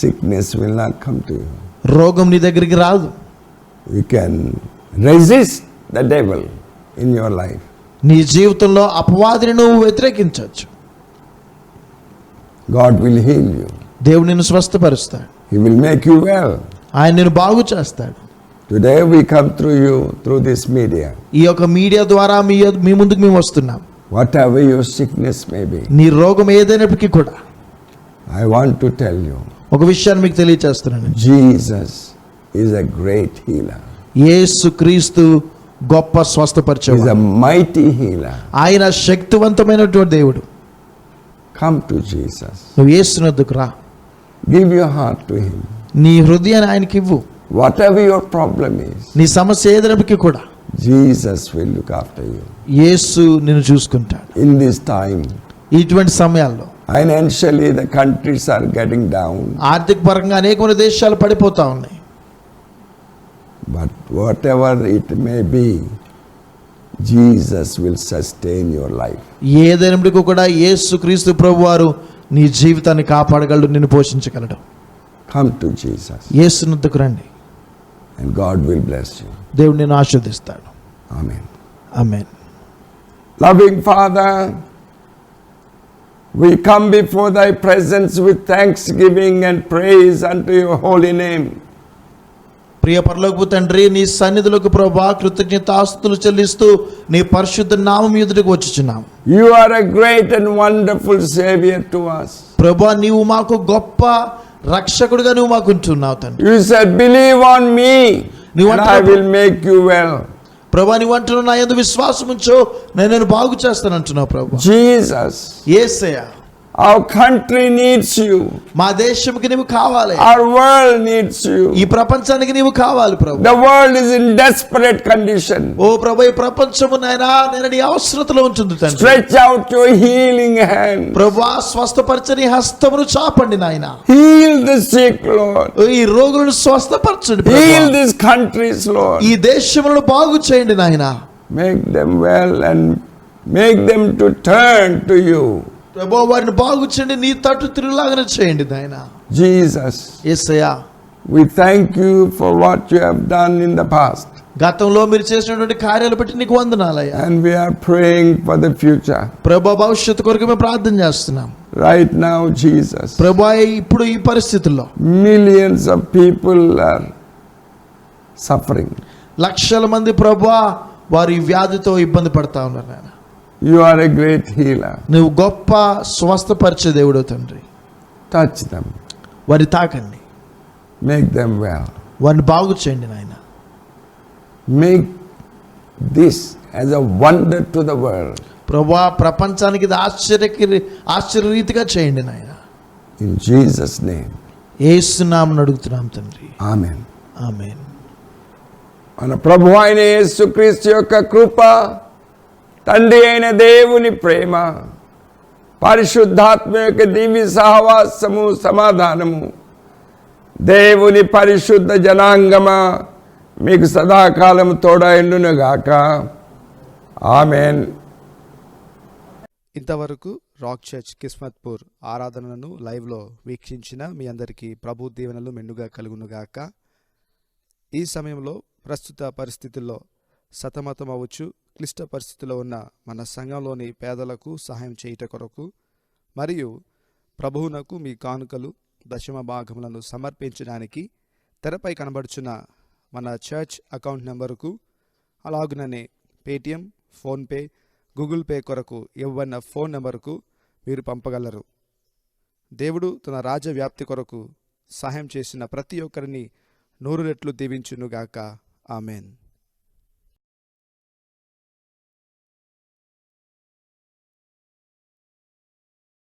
sickness will not come to you. రోగం నీ దగ్గరికి రాదు. You can resist the devil in your life. నీ జీవితంలో అపవాదిని నువ్వు వ్యతిరేకించవచ్చు. God will heal you. దేవుడు నిన్ను స్వస్థపరుస్తాడు. He will make you well. ఆయన నిన్ను బాగు చేస్తాడు. Today we come through you through this media. ఈ యొక్క మీడియా ద్వారా మీ ముందుకు మేము వస్తున్నాం. Whatever your sickness may be, నీ రోగం ఏదైనప్పటికీ కూడా I want to tell you, ఒక విషయాన్ని మీకు తెలియజేస్తున్నాను. Jesus is a great healer. యేసుక్రీస్తు గొప్ప He is స్వస్థపరిచేవాడు. a mighty healer. ఆయన శక్తివంతమైనటువంటి దేవుడు. Come to Jesus. నువ్వు యేసునొద్దకు రా. Give your heart to Him. నీ హృదయాన్ని ఆయనకి ఇవ్వు. Whatever your problem is, నీ సమస్య ఏదైనప్పటికీ కూడా Jesus will look after you. యేసు నిన్ను చూసుకుంటాడు. In this time, ఇటువంటి సమయాల్లో financially the countries are getting down, ఆర్థిక పరంగా అనేకమైన దేశాలు పడిపోతా ఉన్నాయి. but whatever it may be, Jesus will sustain your life. ఏదైనప్పటికీ కూడా యేసుక్రీస్తు ప్రభువారు నీ జీవితాన్ని కాపాడగలడు, నిన్ను పోషించగలడు. Come to Jesus యేసునొద్దకు రండి. and God will bless you. దేవుడు నిన్ను ఆశీర్వదిస్తాడు. Amen. Amen. Loving Father, we come before thy presence with thanksgiving and praise unto your holy name. ప్రియ పరలోకపు తండ్రి, నీ సన్నిధిలోకి ప్రభువా కృతజ్ఞతాస్తుతులు చెల్లిస్తూ నీ పరిశుద్ధ నామం ఎదుటకు వచ్చుచున్నాం. You are a great and wonderful Savior to us. ప్రభువా, నీవు మాకు గొప్ప రక్షకుడిగా నువ్వు మాకు ఉంటున్నావు తండ్రి. You said, believe on me and I will make you well. ప్రభువా, నీవు అంటున్నావు నా యందు విశ్వాసం ఉంచు, నేను బాగు చేస్తాను అంటున్నావు ప్రభువా. Jesus, Yesayya, our country needs you. మా దేశంకి నీవు కావాలి. Our world needs you. ఈ ప్రపంచానికి నీవు కావాలి ప్రభు. The world is in desperate condition. ఓ ప్రభు, ఈ ప్రపంచము నాయనా నేను నీ అవసరతలో ఉంటుంది తండ్రి. Stretch out your healing hand. ప్రభువా, స్వస్థపరచని హస్తమును చాపండి నాయనా. Heal the sick, Lord. ఈ రోగులను స్వస్థపరచండి Heal ప్రభువా. these countries, Lord. ఈ దేశములను బాగు చేయండి నాయనా. Make them well and make them to turn to you. ప్రభువా, వారిని బాగు చేయండి, నీ తట్టు తిరుగులాగానే చేయండి నాయనా. Jesus, Yesayya, we thank you for what you have done in the past. గతంలో మీరు చేసినటువంటి కార్యాలు బట్టి నీకు వందనాలయ్యా. And we are praying for the future. ప్రభువా, భవిష్యత్తు కొరకు మేము ప్రార్థన చేస్తున్నాం. Right now, Jesus, ప్రభువా, ఇప్పుడు ఈ పరిస్థితుల్లో millions of people are suffering. లక్షల మంది ప్రభువా వారు ఈ వ్యాధితో ఇబ్బంది పడతా ఉన్నారు నాయన. You are a great healer. నువ్వు గొప్ప స్వస్థపరిచే దేవుడు తండ్రి. Touch them. వారిని తాకండి, Make them well. వారిని బాగు చేయండి నాయన. Make this as a wonder to the world. ప్రభువా, ప్రపంచానికి ఇది ఆశ్చర్యరీతిగా చేయండి నాయన. In Jesus' name. యేసు నామమున అడుగుతున్నాం తండ్రి. Amen. ఆమేన్. మన ప్రభు అయిన యేసుక్రీస్తు యొక్క కృప, తండ్రి అయిన దేవుని ప్రేమ, పరిశుద్ధాత్మ యొక్క దివ్య సహవాసము, సమాధానము, దేవుని పరిశుద్ధ జనాంగమా మీకు సదాకాలం తోడైండునుగాక. ఆమేన్. ఇంతవరకు రాక్ చర్చ్ కిస్మత్పూర్ ఆరాధనను లైవ్లో వీక్షించిన మీ అందరికీ ప్రభు దీవెనలు మెండుగా కలుగునుగాక. ఈ సమయంలో ప్రస్తుత పరిస్థితుల్లో సతమతమవచ్చు క్లిష్ట పరిస్థితిలో ఉన్న మన సంఘంలోని పేదలకు సహాయం చేయుట కొరకు మరియు ప్రభువునకు మీ కానుకలు దశమ భాగములను సమర్పించడానికి తెరపై కనబడుచున్న మన చర్చ్ అకౌంట్ నెంబరుకు అలాగుననే పేటిఎం, ఫోన్పే, గూగుల్ పే కొరకు ఇవ్వబడిన ఫోన్ నెంబరుకు మీరు పంపగలరు. దేవుడు తన రాజ్య వ్యాప్తి కొరకు సహాయం చేసిన ప్రతి ఒక్కరిని 100 రెట్లు దీవించునుగాక. ఆమెన్.